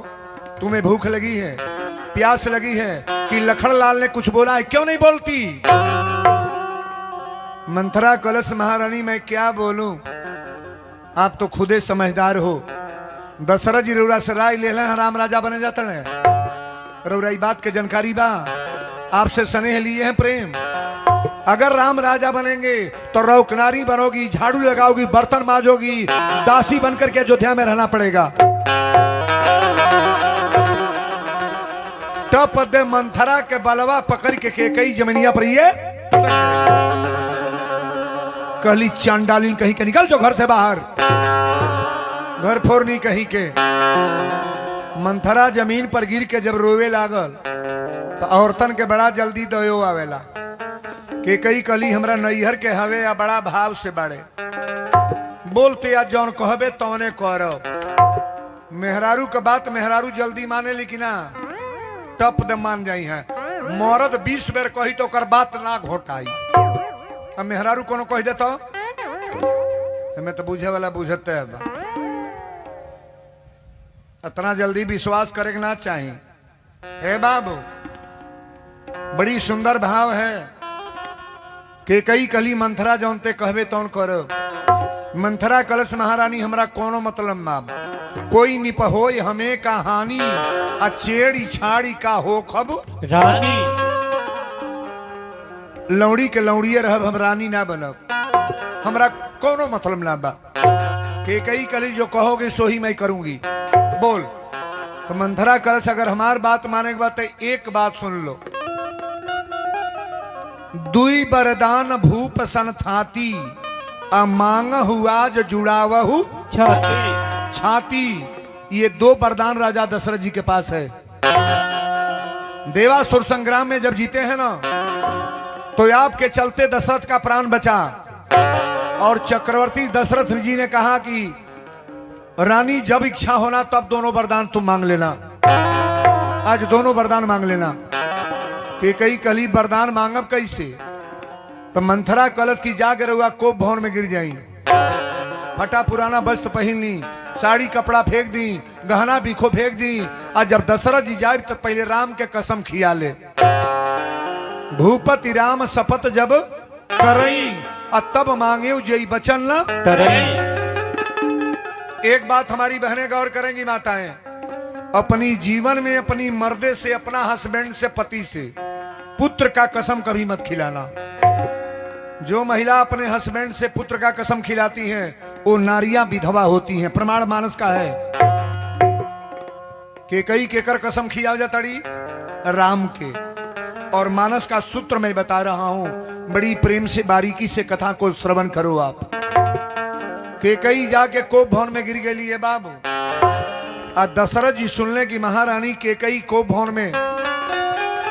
तुम्हें भूख लगी है, प्यास लगी है कि लखनलाल ने कुछ बोला है? क्यों नहीं बोलती? मंथरा कलश महारानी मैं क्या बोलूं, आप तो खुदे समझदार हो। दशरथ जी रउरा से राय ले लें, राम राजा बने जाते हैं। रउरा बात के जानकारी बा, आपसे स्नेह लिए हैं, प्रेम। अगर राम राजा बनेंगे तो रौकनारी बनोगी, झाड़ू लगाओगी, बर्तन मांजोगी, दासी बनकर के अयोध्या में रहना पड़ेगा। टप दे मंथरा के बलवा पकड़ के कई जमीनिया पर ये कहली चांडालिन कहीं के निकल जो घर से बाहर, घर फोड़नी कहीं के। मंथरा जमीन पर गिर के जब रोवे लागल तो औरतन के बड़ा जल्दी दयो आवेला। के कई कली हमरा नैहर के हवे या बड़ा भाव से बाड़े, बोलते या जौन कहबे तौने करो। मेहरारू का बात मेहरारू जल्दी माने, लेकिन टप दे मान जाई है। मरद 20 बेर कही तो कर बात ना घोटाई। अब मेहरारू कोनो कह दे तो हमें तो बुझे वाला बुझते है, इतना जल्दी विश्वास करे ना चाहिए। हे बाबू बड़ी सुंदर भाव है। के कई कली मंथरा जौनते कहबे तौन करो। मंथरा कलश महारानी हमरा कोनो मतलब माब, कोई निपहोय हमें कहानी, अचेड़ी छाड़ी का हो खब रानी। लौड़ी के लौड़िए रहब, हम रानी ना बनब, हमरा कोनो मतलब ना बा। के कई कली जो कहोगे सो ही मैं करूंगी, बोल। तो मंथरा कलश अगर हमार बात माने के बाद एक बात सुन लो। दुई बरदान भूप सन थाती, मांग हुआ जो जुड़ावहु छाती। ये 2 वरदान राजा दशरथ जी के पास है। देवासुर संग्राम में जब जीते हैं ना, तो आपके चलते दशरथ का प्राण बचा। और चक्रवर्ती दशरथ जी ने कहा कि रानी जब इच्छा होना तब दोनों वरदान तुम मांग लेना। आज दोनों वरदान मांग लेना। कि कई कली वरदान मांगब कैसे? तो मंथरा कलश की जाकर हुआ कोप भवन में गिर जाई। फटा पुराना वस्त्र पहन ली, साड़ी कपड़ा फेंक दी, गहना बिखो फेंक दी। और जब दशरथ जी जाए तो पहले राम के कसम खिया ले। भूपति राम शपथ जब करई और तब मांगे जय बचन न करई। एक बात हमारी बहनें गौर करेंगी माताएं, अपनी जीवन में अपनी मर्दे से, अपना हस्बैंड से, पति से पुत्र का कसम कभी मत खिलाना। जो महिला अपने हस्बैंड से पुत्र का कसम खिलाती हैं वो नारियां विधवा होती हैं। प्रमाण मानस का है। केकई केकर कसम खिया जातड़ी राम के। और मानस का सूत्र मैं बता रहा हूं, बड़ी प्रेम से बारीकी से कथा को श्रवण करो आप। केकई जाके कोप भवन में गिर गई है बाबू। और दशरथ जी सुनने की महारानी केकई कोप भवन में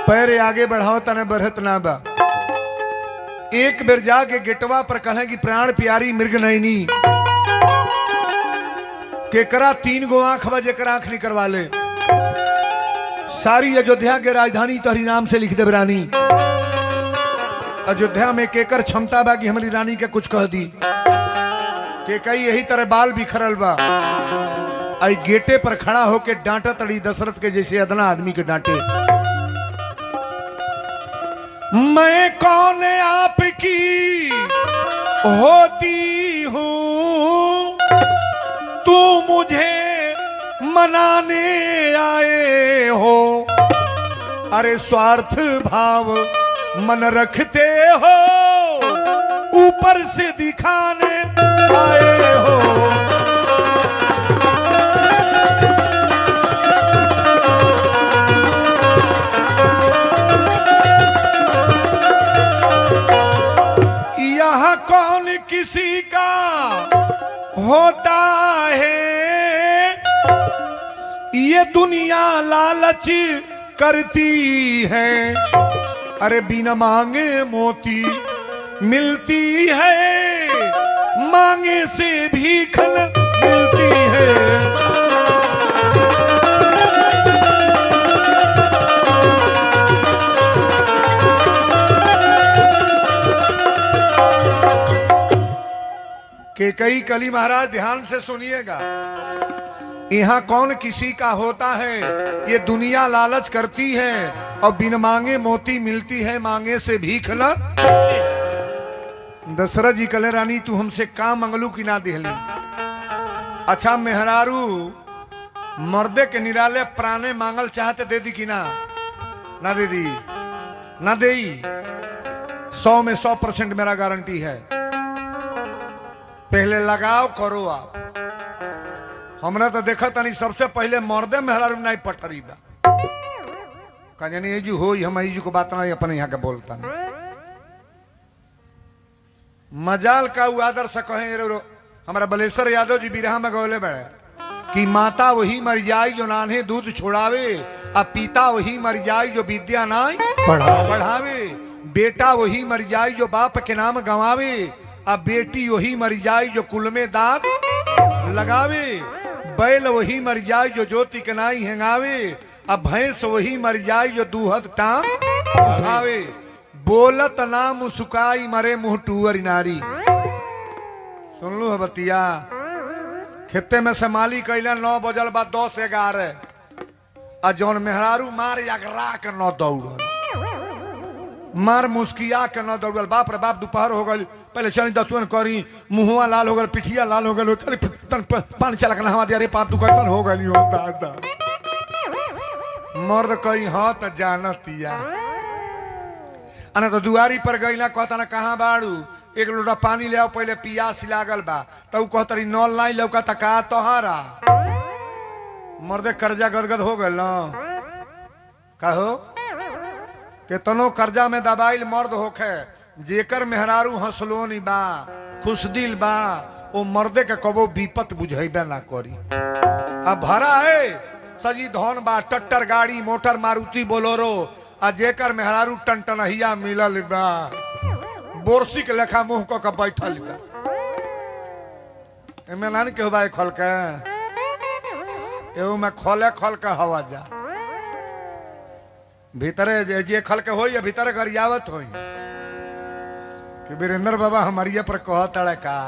पैर आगे बढ़ाओ तने बढ़त ना बा। एक बेर जाके गेटवा पर कहे कि प्राण प्यारी मृग नयनी केकरा 3 गो आंख बजे कर आंख निकलवा ले। सारी अयोध्या के राजधानी तोहरी नाम से लिख दे रानी। अयोध्या में केकर क्षमता बा कि हमारी रानी के कुछ कह दी। केकई यही तरह बाल बिखरल बा। आई गेटे पर खड़ा होके डांटा तड़ी दशरथ के जैसे अदना आदमी के डांटे। मैं कौन आपकी होती हूं, तू मुझे मनाने आए हो। अरे स्वार्थ भाव मन रखते हो, ऊपर से दिखाने आए हो। यह कौन किसी का होता है, ये दुनिया लालच करती है। अरे बिना मांगे मोती मिलती है, मांगे से भीख मिलती है। केकई कली महाराज ध्यान से सुनिएगा। यहाँ कौन किसी का होता है, ये दुनिया लालच करती है और बिन मांगे मोती मिलती है, मांगे से भीख न। दशरथ जी कले रानी तू हमसे का मंगलू की ना दिहली। अच्छा मेहरारू मर्दे के निराले प्राणे मांगल चाहते दे दी कि ना? ना दे दी, ना दे। 100 में 100% मेरा गारंटी है। पहले लगाओ करो आप। हमरा तो देखा तनी सबसे पहले मर्दे मेहरारू नहीं पटरी बा। कहनी ये जो हो हम ये को बात नहीं अपने यहाँ के बोलता नहीं। मजाल का आदर से कहे हमारा बलेश्वर यादव जी बिरहा में गौले बड़े कि माता वही मर जाई जो नान्हे दूध छोड़ावे, आ पिता वही मर जाई जो विद्या नाई पढ़ावे। बेटा वही मर जाई जो बाप के नाम गंवावे, अब बेटी वही मर जाए जो कुल में दाग लगावे। बैल वही मर जाए जो ज्योति कनाई हेंगावे, अब भैंस वही मर जाए जो दूहद टांग उठावे। बोलत ना मुस्काई मरे मुंह टूअर नारी। सुन लू बतिया। खेते में से माली कैला 9 बजल बाद 10-11 आ जौन मेहरारू मार यगरा के न दौड़ल, मार मुस्किया के न दौड़ल। बाप रे बाप दोपहर हो गई, पहले चल दतुअन करी, मुहवा लाल हो गल, पिठिया लाल हो गल, चल तन पानी चला के नहवा दिया रे पाप दुकन हो गई हो दादा। मर्द कही हाँ तो जानतिया। अने तो दुआरी पर गईला कहता ना कहाँ बाड़ू, एक लोटा पानी ले आओ, पहले पियास लागल बा। तब कहतरी नल नहीं लौका तका तोहारा। मर्दे कर्जा गदगद हो गल न। कहो केतनो कर्जा में दबाइल मर्द होखे, जेकर मेहरारू हंसलोनी बा, खुश दिल बा, वो मर्दे के कबो विपत बुझेबे ना करी। अब भरा है सजी धन बा, टट्टर गाड़ी, मोटर, मारुति बोलोरो, आ जेकर मेहरारू टनटनहिया मिलल बा, बोरसी के लेखा मुंह को बैठल बा। एमे नान के होबा खल के एऊ में खोले खल के हवा जा भीतरे जे खल के हो या भीतर गरियावत हो कि वीरेंद्र बाबा हमारिया पर कहत का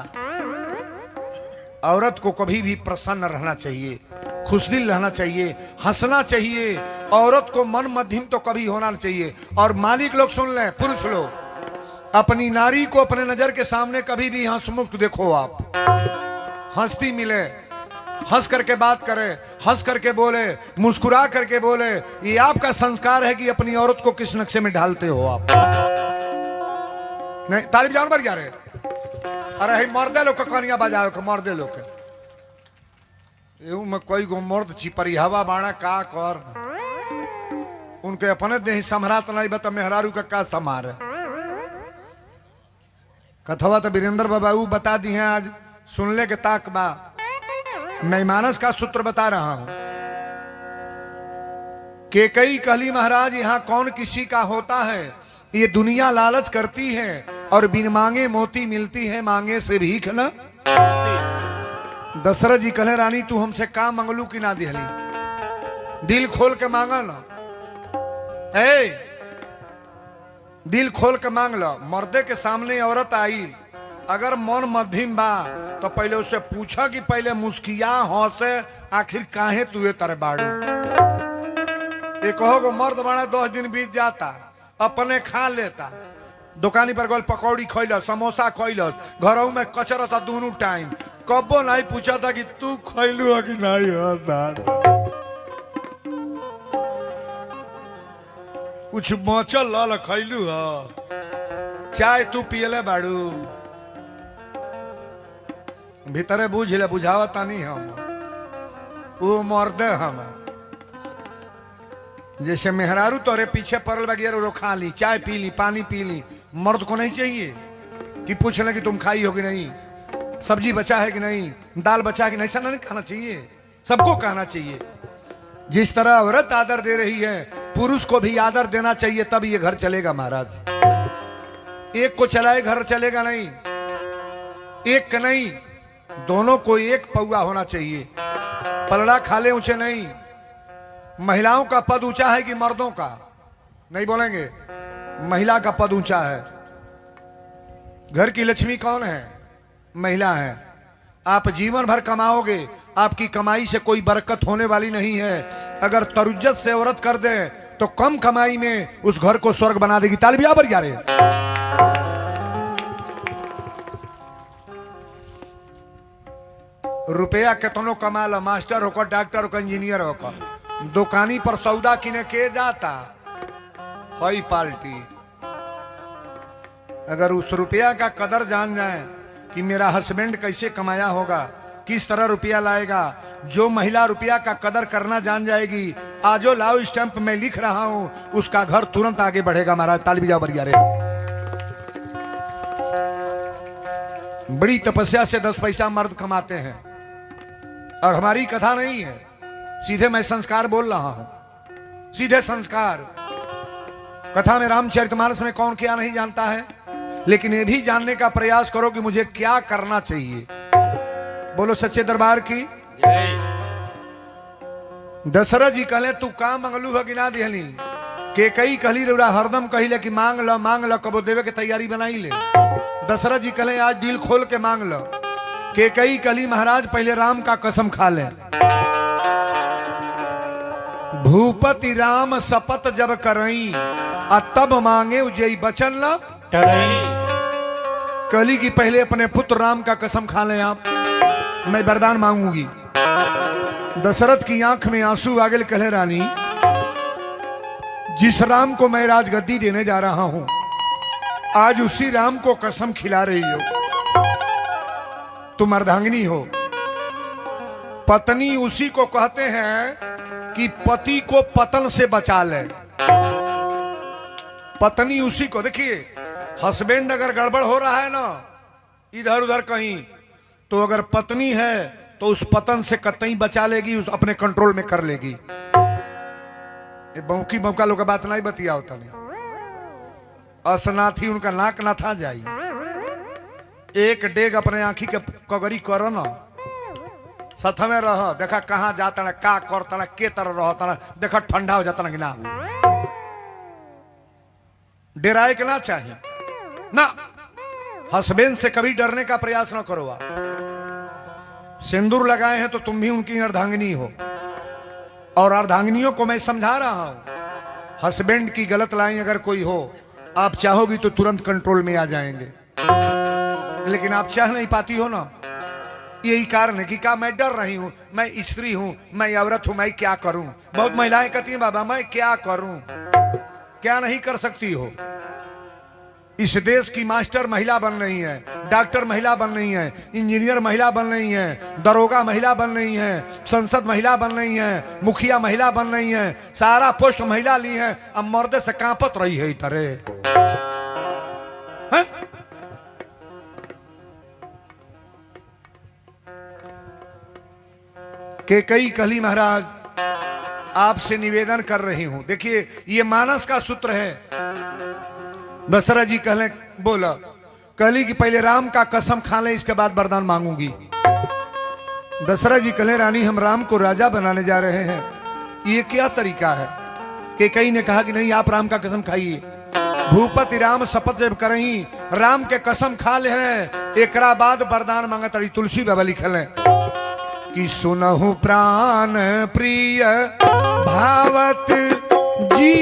औरत को कभी भी प्रसन्न रहना चाहिए, खुशदिल रहना चाहिए, हंसना चाहिए। औरत को मन मध्यम तो कभी होना चाहिए। और मालिक लोग सुन लें, पुरुष लोग, अपनी नारी को अपने नजर के सामने कभी भी हंसमुक्त देखो। आप हंसती मिले, हंस करके बात करे, हंस करके बोले, मुस्कुरा करके बोले। ये आपका संस्कार है कि अपनी औरत को किस नक्शे में ढालते हो आप। नहीं तारीफ जान भर जा रहे। अरे मर्दे लोग कहानियां बजाओ के मर्दे लोग के यूं में कोई गो मर्द चिपरी हवा बाणा का कर उनके अपने देह समरात नहीं बता मेहरारू का समार है। कथवा तो वीरेंद्र बाबा बता दी हैं आज सुनले के ताक बा। मैं मानस का सूत्र बता रहा हूं कि कई कहली महाराज यहां कौन किसी का होता है। ये दुनिया लालच करती है और बिन मांगे मोती मिलती है, मांगे से भीख न। दशरथ जी कहे रानी तू हमसे का मंगलू कि ना दिहली, दिल खोल के मांगा ना। दिल खोल के मांग लो। मर्दे के सामने औरत आई, अगर मन मध्यम बा तो पहले उससे पूछा कि पहले मुस्किया हंसे आखिर काहे तुए तरह बाड़ू। ये कहो गो मर्द बड़ा 10 दिन बीत जाता अपने खा लेता, दुकानी पर गोल पकौड़ी खैल, समोसा खैल, घरों में कचरता दोनों टाइम, कब्बो नहीं पूछा था कि तू खैलू कि नहीं हो। कुछ बचल लाल खैलू हो, चाय तू पियले बाड़ू, भीतरे बुझ ले, बुझावता नहीं हम वो मर्दे हम। जैसे मेहरारू तोरे पीछे पड़ल वगैरह रो खा ली, चाय पी ली, पानी पी ली। मर्द को नहीं चाहिए कि पूछ ले कि तुम खाई हो कि नहीं, सब्जी बचा है कि नहीं, दाल बचा है कि नहीं। ऐसा नहीं खाना चाहिए, सबको कहना चाहिए। जिस तरह औरत आदर दे रही है पुरुष को भी आदर देना चाहिए, तब ये घर चलेगा महाराज। एक को चलाए घर चलेगा नहीं, एक का नहीं, दोनों को एक पौआ होना चाहिए। पलड़ा खाले ऊंचे नहीं। महिलाओं का पद ऊंचा है कि मर्दों का? नहीं बोलेंगे, महिला का पद ऊंचा है। घर की लक्ष्मी कौन है? महिला है। आप जीवन भर कमाओगे, आपकी कमाई से कोई बरकत होने वाली नहीं है। अगर तरुज्जत से औरत कर दे तो कम कमाई में उस घर को स्वर्ग बना देगी। तालिबिया पर जा रहे। रुपया कितनों कमा लो, मास्टर होकर, डॉक्टर होकर, इंजीनियर होकर, दुकानी पर सौदा किने के जाता हई पार्टी। अगर उस रुपया का कदर जान जाए कि मेरा हस्बैंड कैसे कमाया होगा, किस तरह रुपया लाएगा, जो महिला रुपया का कदर करना जान जाएगी, आजो लाओ स्टैंप में लिख रहा हूं, उसका घर तुरंत आगे बढ़ेगा महाराज। तालिबिया बरिया रे। बड़ी तपस्या से 10 पैसा मर्द कमाते हैं और हमारी कथा नहीं है, सीधे मैं संस्कार बोल रहा हूं, सीधे संस्कार। कथा में रामचरितमानस में कौन क्या नहीं जानता है, लेकिन ये भी जानने का प्रयास करो कि मुझे क्या करना चाहिए। बोलो सच्चे दरबार की। दशरथ जी कहले तू का मंगलू है कि ना दिहली, के कई कहली रउरा हरदम कहिले कि मांग ल कबो देवे के तैयारी बनाई ले। दशरथ जी कहले आज दिल खोल के मांग लो। के कई कहली महाराज पहले राम का कसम खा ले। भूपति राम शपथ जब करई आ तब मांगे उजई बचन ल कली की पहले अपने पुत्र राम का कसम खा ले आप, मैं वरदान मांगूंगी। दशरथ की आंख में आंसू आ गए। कहे रानी जिस राम को मैं राजगद्दी देने जा रहा हूं, आज उसी राम को कसम खिला रही हो। तुम अर्धांगिनी हो। पत्नी उसी को कहते हैं कि पति को पतन से बचा ले। पत्नी उसी को, देखिए हस्बैंड अगर गड़बड़ हो रहा है ना इधर उधर कहीं, तो अगर पत्नी है तो उस पतन से कतई बचा लेगी, उस अपने कंट्रोल में कर लेगी। ये बौकी बौका लोग बात नहीं बतिया होता नहीं। असनाथी उनका नाक ना था जाई। एक डेग अपने आंखी के कगरी करो ना, सथ में रह, देखा कहां जाता ना, का करता ना, के तरह रहता ना, देखा ठंडा हो जाता ना कि ना। डराए के ना चाहिए ना, हस्बैंड से कभी डरने का प्रयास ना करो आप। सिंदूर लगाए हैं तो तुम भी उनकी अर्धांगिनी हो। और अर्धांगिनियों को मैं समझा रहा हूं, हस्बैंड की गलत लाइन अगर कोई हो, आप चाहोगी तो तुरंत कंट्रोल में आ जाएंगे, लेकिन आप चाह नहीं पाती हो ना। यही कारण है कि क्या मैं डर रही हूं, मैं स्त्री हूं, मैं औरत हूं, मैं क्या करूं। बहुत महिलाएं कहती हैं बाबा मैं क्या करूं। क्या नहीं कर सकती हो। इस देश की मास्टर महिला बन रही है, डॉक्टर महिला बन रही है, इंजीनियर महिला बन रही है, दरोगा महिला बन रही है, संसद महिला बन रही है, मुखिया महिला बन रही है, सारा पोस्ट महिला ली है। अब मर्दे से कांपत रही है इतरे हैं? के कई कहली महाराज आपसे निवेदन कर रही हूं। देखिए ये मानस का सूत्र है। दशरथ जी कहले बोला कहली कि पहले राम का कसम खा ले, इसके बाद वरदान मांगूंगी। दशरथ जी कहले रानी हम राम को राजा बनाने जा रहे हैं, ये क्या तरीका है। कि कई ने कहा कि नहीं आप राम का कसम खाइए। भूपति राम शपथ जब करही राम के कसम खा ले हैं, एकरा बाद वरदान मांगा तड़ी। तुलसी बाबा लिखल है कि सुनहु प्राण प्रिय भावत जी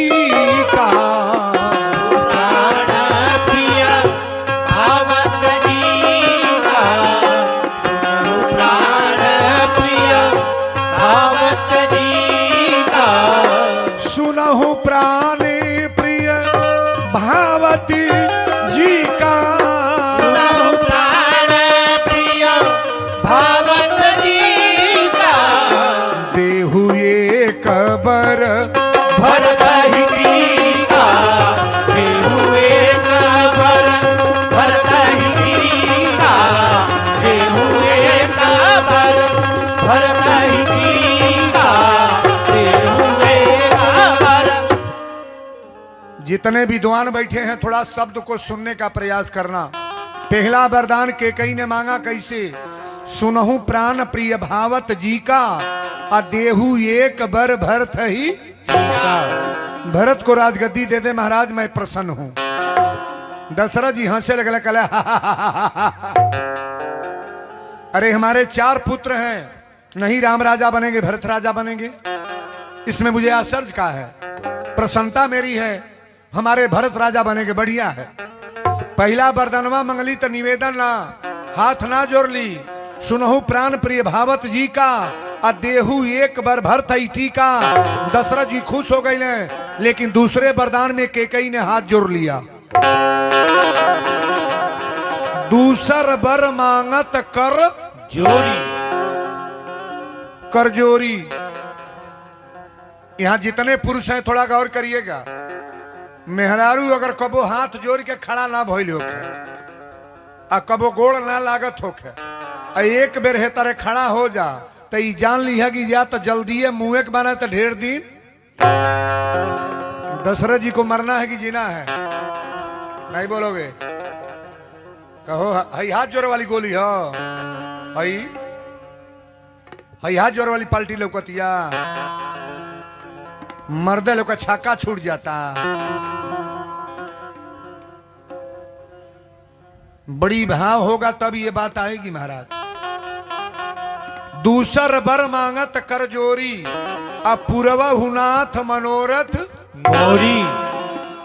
का, सुनहु प्राण प्रिय भावती जी का, सुनहु प्राण प्रिय भावत जी का, देहु एक बर भरत ही टीका, देहु एक बर भरत ही टीका, देहु एक बर भरत ही टीका, देहु एक बर। जितने विद्वान बैठे हैं थोड़ा शब्द को सुनने का प्रयास करना। पहला वरदान केकई ने मांगा कैसे, सुनहु प्राण प्रिय भावत जी का, आ देहु एक बर भरत ही। भरत को राजगद्दी दे दे महाराज मैं प्रसन्न हूं। दशरथ जी हंसे लगे कल अरे हमारे 4 पुत्र हैं, नहीं राम राजा बनेंगे भरत राजा बनेंगे। इसमें मुझे आश्चर्य का है, प्रसन्नता मेरी है हमारे भरत राजा बनेंगे, बढ़िया है। पहला वरदानवा मंगली तो निवेदन ना हाथ ना जोड़ ली, सुनहु प्राण प्रिय भावत जी का, आ देहु एक बार भरत ही टीका। दशरथ जी खुश हो गए, लेकिन दूसरे वरदान में केकई ने हाथ जोड़ लिया। दूसर बर मांगत कर जोड़ी, कर जोरी। यहां जितने पुरुष हैं थोड़ा गौर करिएगा, मेहरारू अगर कबो हाथ जोड़ के खड़ा ना भइल होखे, आ कबो गोड़ ना लागत होखे, आ एक बेर हे तरह खड़ा हो जा तो ई जान ली है कि या तो जल्दी मुंह के बना तो ढेर दिन। दशरथ जी को मरना है कि जीना है, नहीं बोलोगे कहो हई हाथ जोड़ वाली गोली हो, हई हाथ जोड़ वाली पलटी लौकतिया, मर्दे लोग का छक्का छूट जाता। बड़ी भाव होगा तब ये बात आएगी महाराज। दूसर बर मांगत कर जोरी, अब पूर्वा हुनाथ मनोरथ मोरी।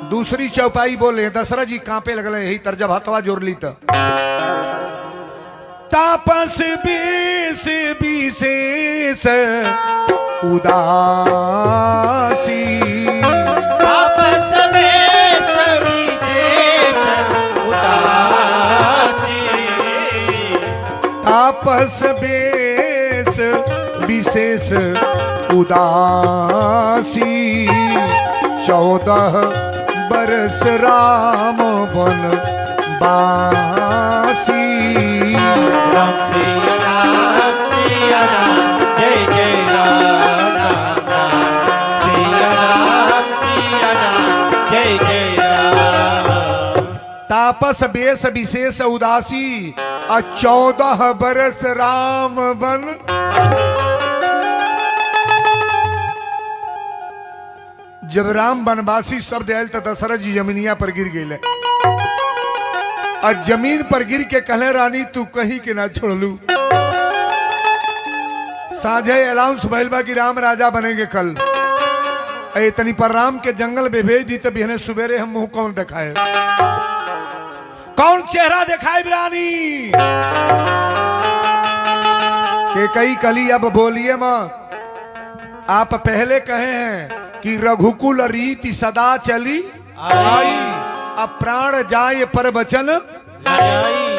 दूसरी चौपाई बोले दशरथ जी कांपे लगले, यही तरजब हथवा जोड़ ली तो। तापस बेस विशेष उदासी, तापस बेस विशेष उदासी, तापस बेस विशेष उदासी। 14 बरस राम वन बासी। राम सिया राम सिया राम, जय जय राम राम राम, सिया राम जय जय राम। तापस बेस विशेष उदासी, 14 बरस राम बन। जब राम बनवासी शब्द आयल तो दशरथ जी जमीनिया पर गिर गए, और जमीन पर गिर के कहले रानी तू कहीं के ना छोड़लू। साझे अलाउंस भइल बा कि राम राजा बनेंगे कल। इतनी पर राम के जंगल में भेज दी तब हने सुबेरे हम मुंह कौन दिखाए, कौन चेहरा दिखाए बिरानी के कई कली। अब बोलिए मत, आप पहले कहे हैं कि रघुकुल रीति सदा चली आई, अब प्राण जाए पर वचन लड़ाई।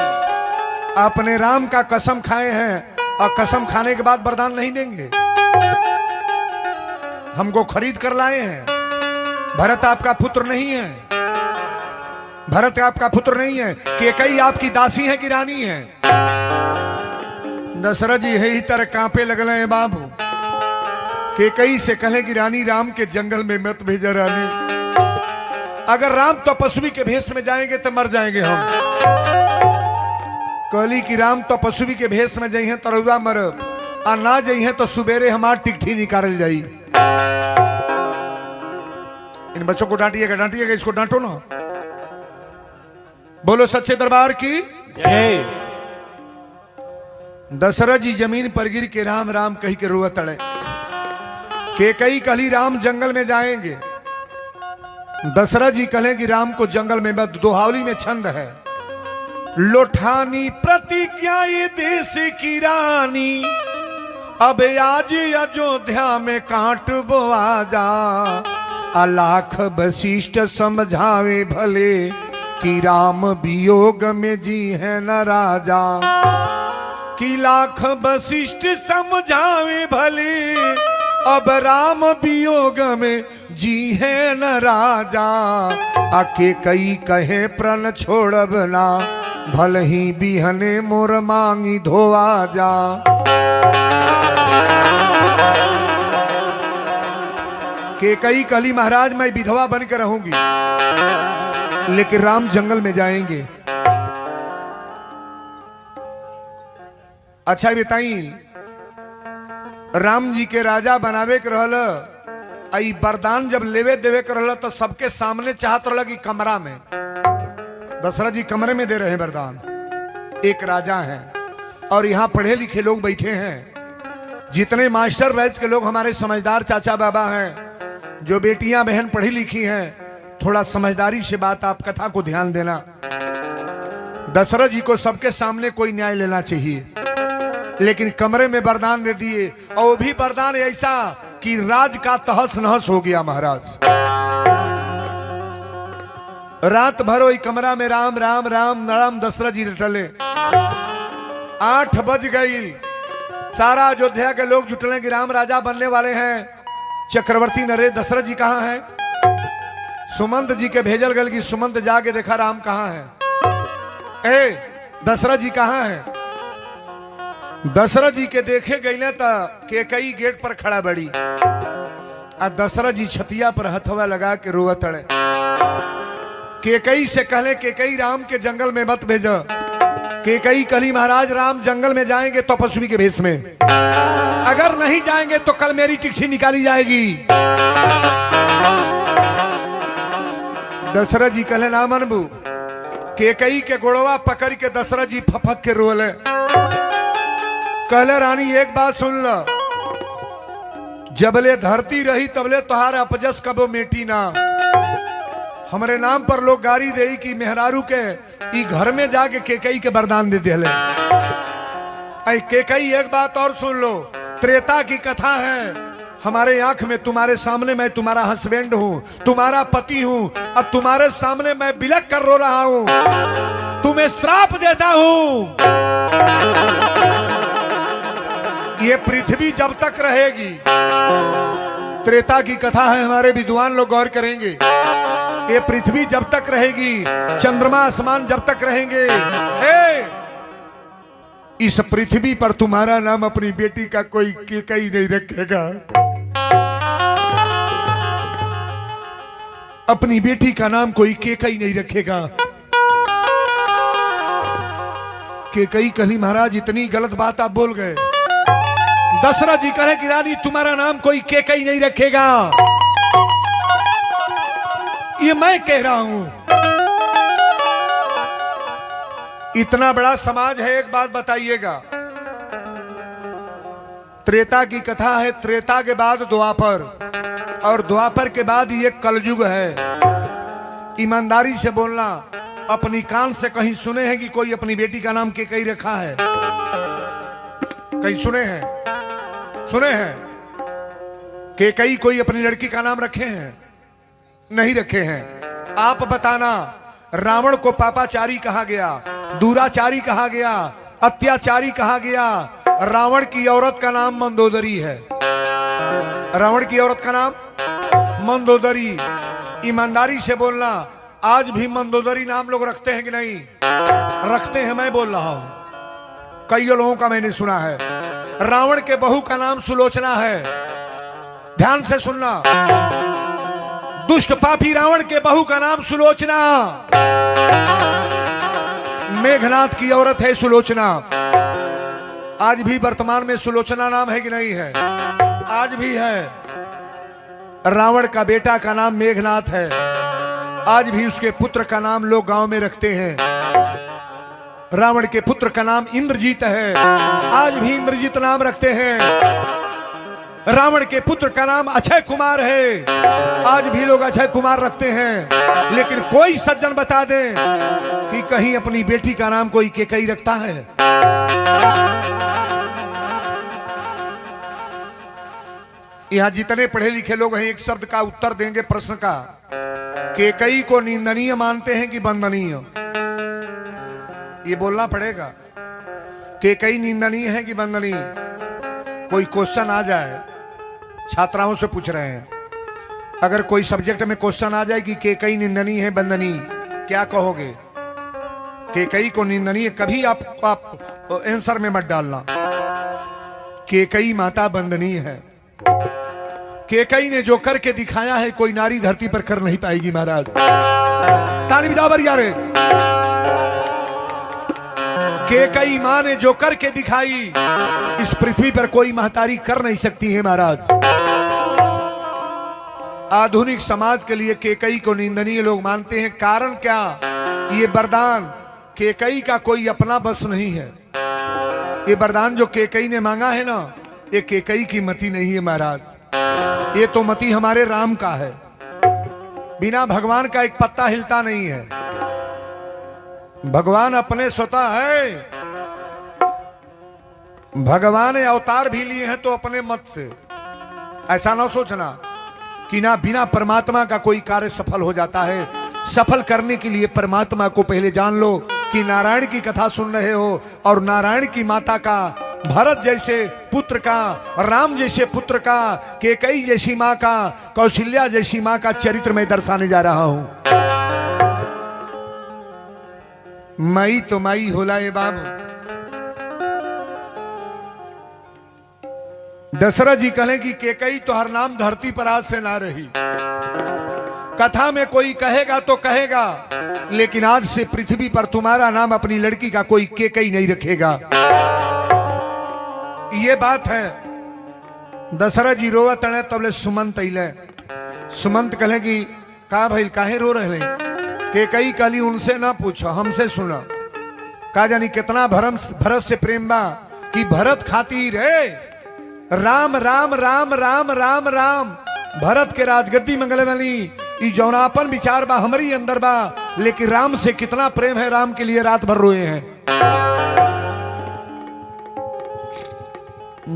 आपने राम का कसम खाए हैं और कसम खाने के बाद वरदान नहीं देंगे। हमको खरीद कर लाए हैं। भरत आपका पुत्र नहीं है, भरत आपका पुत्र नहीं है। केकई आपकी दासी है कि रानी है। दशरथ जी यही तरह कांपे लगले हैं बाबू। केकई से कहे कि रानी राम के जंगल में मत भेजा रानी, अगर राम तपस्वी के भेष में जाएंगे तो मर जाएंगे हम। कहली कि राम तपस्वी के भेष में जाइए तो रउआ मरब, और ना जाइए तो सुबेरे हमार टिकठी निकाल जाई। इन बच्चों को डांटिएगा, डांटिएगा, इसको डांटो ना। बोलो सच्चे दरबार की जय। दशरथ जी जमीन पर गिर के राम राम कही के रोआ तड़े। केकई कहली राम जंगल में जाएंगे। दशरथ जी कहें कि राम को जंगल में मत। दोहावली में छंद है, लोठानी प्रतिज्ञा ये देश की रानी, अब आज अयोध्या में कांट बोआ जा। अलाख वशिष्ठ समझावे भले, कि राम वियोग में जी है न राजा। कि लाख वशिष्ठ समझावे भले, अब राम वियोग में जी है न राजा। आके कई कहे प्रण छोड़ब ना, भल ही बिहने मोर मांगी धोआ जा। के कई कहली महाराज मैं विधवा बनकर रहूंगी, लेकिन राम जंगल में जाएंगे। अच्छा बताई, राम जी के राजा बनावे के रहल, आई वरदान जब लेवे देवे के रहल तो सबके सामने चाहत रहल कि कमरा में। दशरथ जी कमरे में दे रहे हैं वरदान। एक राजा है और यहाँ पढ़े लिखे लोग बैठे हैं। जितने मास्टर बैच के लोग हमारे समझदार चाचा बाबा हैं, जो बेटियां बहन पढ़ी लिखी हैं, थोड़ा समझदारी से बात आप कथा को ध्यान देना। दशरथ जी को सबके सामने कोई न्याय लेना चाहिए, लेकिन कमरे में वरदान दे दिए, और वो भी वरदान ऐसा कि राज का तहस नहस हो गया महाराज। रात भर वही कमरा में राम राम राम राम दशरथ जी रटले। 8 बज गई, सारा अयोध्या के लोग जुटले कि राम राजा बनने वाले हैं। चक्रवर्ती नरेश दशरथ जी कहाँ हैं? सुमंत जी के भेजल गल कि सुमंत जाके देखा राम कहाँ है। ए दशरथ जी कहाँ हैं? दशरथ जी के देखे गईले तो केकई गेट पर खड़ा बड़ी, और दशरथ जी छतिया पर हथवा लगा के रोआ तड़े। केकई से कहले केकई राम के जंगल में मत भेजा। केकई कहली महाराज राम जंगल में जाएंगे तपस्वी के भेष में, अगर नहीं जाएंगे तो कल मेरी टिकठी निकाली जाएगी। दशरथ जी कहले ना मनबू। केकई के गोड़वा पकड़ के दशरथ जी फपक के रोले। कहले रानी एक बात सुन ल, जबले धरती रही तबले तुहार अपजस कबो मेटी ना। हमरे नाम पर लोग गारी दे कि मेहरारू के ई घर में जाके केकई के वरदान दे दिले। ऐ केकई एक बात और सुन लो, त्रेता की कथा है। हमारे आंख में तुम्हारे सामने मैं तुम्हारा हस्बैंड हूं, तुम्हारा पति हूं, अब तुम्हारे सामने मैं बिलख कर रो रहा हूं, तुम्हें श्राप देता हूं। ये पृथ्वी जब तक रहेगी, त्रेता की कथा है, हमारे विद्वान लोग गौर करेंगे। ये पृथ्वी जब तक रहेगी, चंद्रमा आसमान जब तक रहेंगे, इस पृथ्वी पर तुम्हारा नाम अपनी बेटी का कोई केकई नहीं रखेगा। अपनी बेटी का नाम कोई केकई नहीं रखेगा। केकई कहली महाराज इतनी गलत बात आप बोल गए। दशरथ जी कहे कि रानी तुम्हारा नाम कोई केकई नहीं रखेगा, ये मैं कह रहा हूं। इतना बड़ा समाज है, एक बात बताइएगा, त्रेता की कथा है, त्रेता के बाद द्वापर, और द्वापर के बाद ये कलयुग है। ईमानदारी से बोलना, अपनी कान से कहीं सुने हैं कि कोई अपनी बेटी का नाम केकई रखा है? कहीं सुने हैं? सुने हैं केकई कोई अपनी लड़की का नाम रखे हैं? नहीं रखे हैं। आप बताना, रावण को पापाचारी कहा गया, दूराचारी कहा गया, अत्याचारी कहा गया। रावण की औरत का नाम मंदोदरी है। रावण की औरत का नाम मंदोदरी। ईमानदारी से बोलना, आज भी मंदोदरी नाम लोग रखते हैं कि नहीं रखते हैं? मैं बोल रहा हूं, कई लोगों का मैंने सुना है। रावण के बहू का नाम सुलोचना है। ध्यान से सुनना, दुष्ट पापी रावण के बहू का नाम सुलोचना। मेघनाथ की औरत है सुलोचना। आज भी वर्तमान में सुलोचना नाम है कि नहीं है? आज भी है। रावण का बेटा का नाम मेघनाथ है। आज भी उसके पुत्र का नाम लोग गांव में रखते हैं। रावण के पुत्र का नाम इंद्रजीत है। आज भी इंद्रजीत नाम रखते हैं। रावण के पुत्र का नाम अक्षय कुमार है। आज भी लोग अक्षय कुमार रखते हैं। लेकिन कोई सज्जन बता दे कि कहीं अपनी बेटी का नाम कोई केकई रखता है? यहां जितने पढ़े लिखे लोग हैं, एक शब्द का उत्तर देंगे प्रश्न का। केकई को निंदनीय मानते हैं कि वंदनीय? ये बोलना पड़ेगा। केकई निंदनीय है कि वंदनीय? कोई क्वेश्चन आ जाए, छात्राओं से पूछ रहे हैं, अगर कोई सब्जेक्ट में क्वेश्चन आ जाए कि केकई निंदनीय है वंदनीय, क्या कहोगे? केकई को निंदनीय कभी आप आंसर में मत डालना। केकई माता वंदनीय है। केकई ने जो करके दिखाया है, कोई नारी धरती पर कर नहीं पाएगी महाराज। ताली बजाओ बरिया रे। केकई मां ने जो करके दिखाई, इस पृथ्वी पर कोई महतारी कर नहीं सकती है महाराज। आधुनिक समाज के लिए केकई को निंदनीय लोग मानते हैं। कारण क्या? ये वरदान केकई का कोई अपना बस नहीं है। ये वरदान जो केकई ने मांगा है ना, ये केकई की मति नहीं है महाराज। ये तो मति हमारे राम का है। बिना भगवान का एक पत्ता हिलता नहीं है। भगवान अपने स्वतः है। भगवान ने अवतार भी लिए हैं तो अपने मत से। ऐसा ना सोचना कि ना बिना परमात्मा का कोई कार्य सफल हो जाता है। सफल करने के लिए परमात्मा को पहले जान लो कि नारायण की कथा सुन रहे हो, और नारायण की माता का, भरत जैसे पुत्र का, राम जैसे पुत्र का, केकई जैसी मां का, कौशल्या जैसी मां का चरित्र मैं दर्शाने जा रहा हूं। माई तो माई होला ये बाबू। दशरथ जी कहें कि केकई तो हर नाम धरती पर आज से ना रही। कथा में कोई कहेगा तो कहेगा, लेकिन आज से पृथ्वी पर तुम्हारा नाम अपनी लड़की का कोई केकई नहीं रखेगा। ये बात है। दशरथ जी रोवत तड़े तबले सुमंत अइले। सुमंत कहे कि का भाई काहे रो रहे? केकई कली उनसे ना पूछो, हमसे सुना। का जानी कितना भरत से प्रेम बा कि भरत खातिर है राम राम राम राम राम राम। भरत के राजगद्दी मंगले वाली ई जौनापन विचार बा हमारी अंदर बा, लेकिन राम से कितना प्रेम है, राम के लिए रात भर रोए हैं।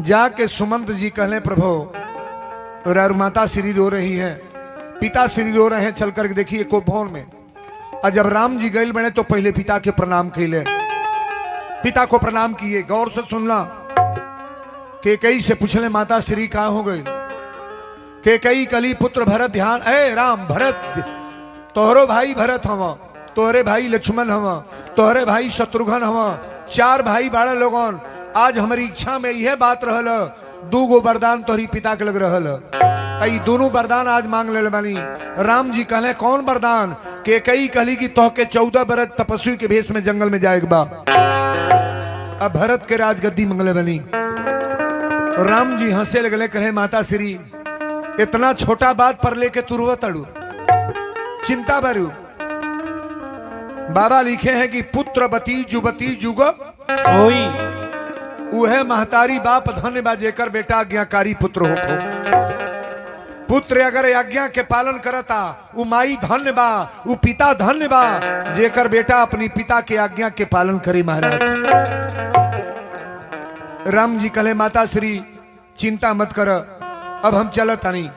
जाके सुमंत जी कहले प्रभु और माता श्री रो रही है, पिता श्री रो रहे हैं, चल करके देखिए को भवन में। और जब राम जी गए बने तो पहले पिता के प्रणाम किए, पिता को प्रणाम किए। गौर से सुनना। केकई से पूछले माता श्री कहाँ हो गई? केकई कली पुत्र भरत ध्यान। ए राम, भरत तोहरो भाई भरत हवा, तोहरे भाई लक्ष्मण हवा, तोहरे भाई शत्रुघ्न हवा, 4 भाई बड़ा लोगन। आज हमारी इच्छा में यह बात रहल, 2 गो वरदान तोहरी पिता के लग रहल। दोनों वरदान आज मांग ले बानी। राम जी कहले कौन वरदान? केकई कहली कि तोहके 14 बरस तपस्वी के भेष में जंगल में जाएगा बा। अब भरत के राजगद्दी मंगले बनी। राम जी हंसे लगले, कहे माता श्री इतना छोटा बात पर लेके तुरव तड़ू, चिंता भरू। बाबा लिखे हैं कि पुत्रवती जुबती जुग सोई। उहे महतारी बाप धन्य बा जेकर बेटा आज्ञाकारी पुत्र हो। पुत्र अगर आज्ञा के पालन करता उ माई धन्य बा, उ पिता धन्य बा जेकर बेटा अपनी पिता के आज्ञा के पालन करे। महाराज राम जी कहे माता श्री चिंता मत कर, अब हम चलत नहीं।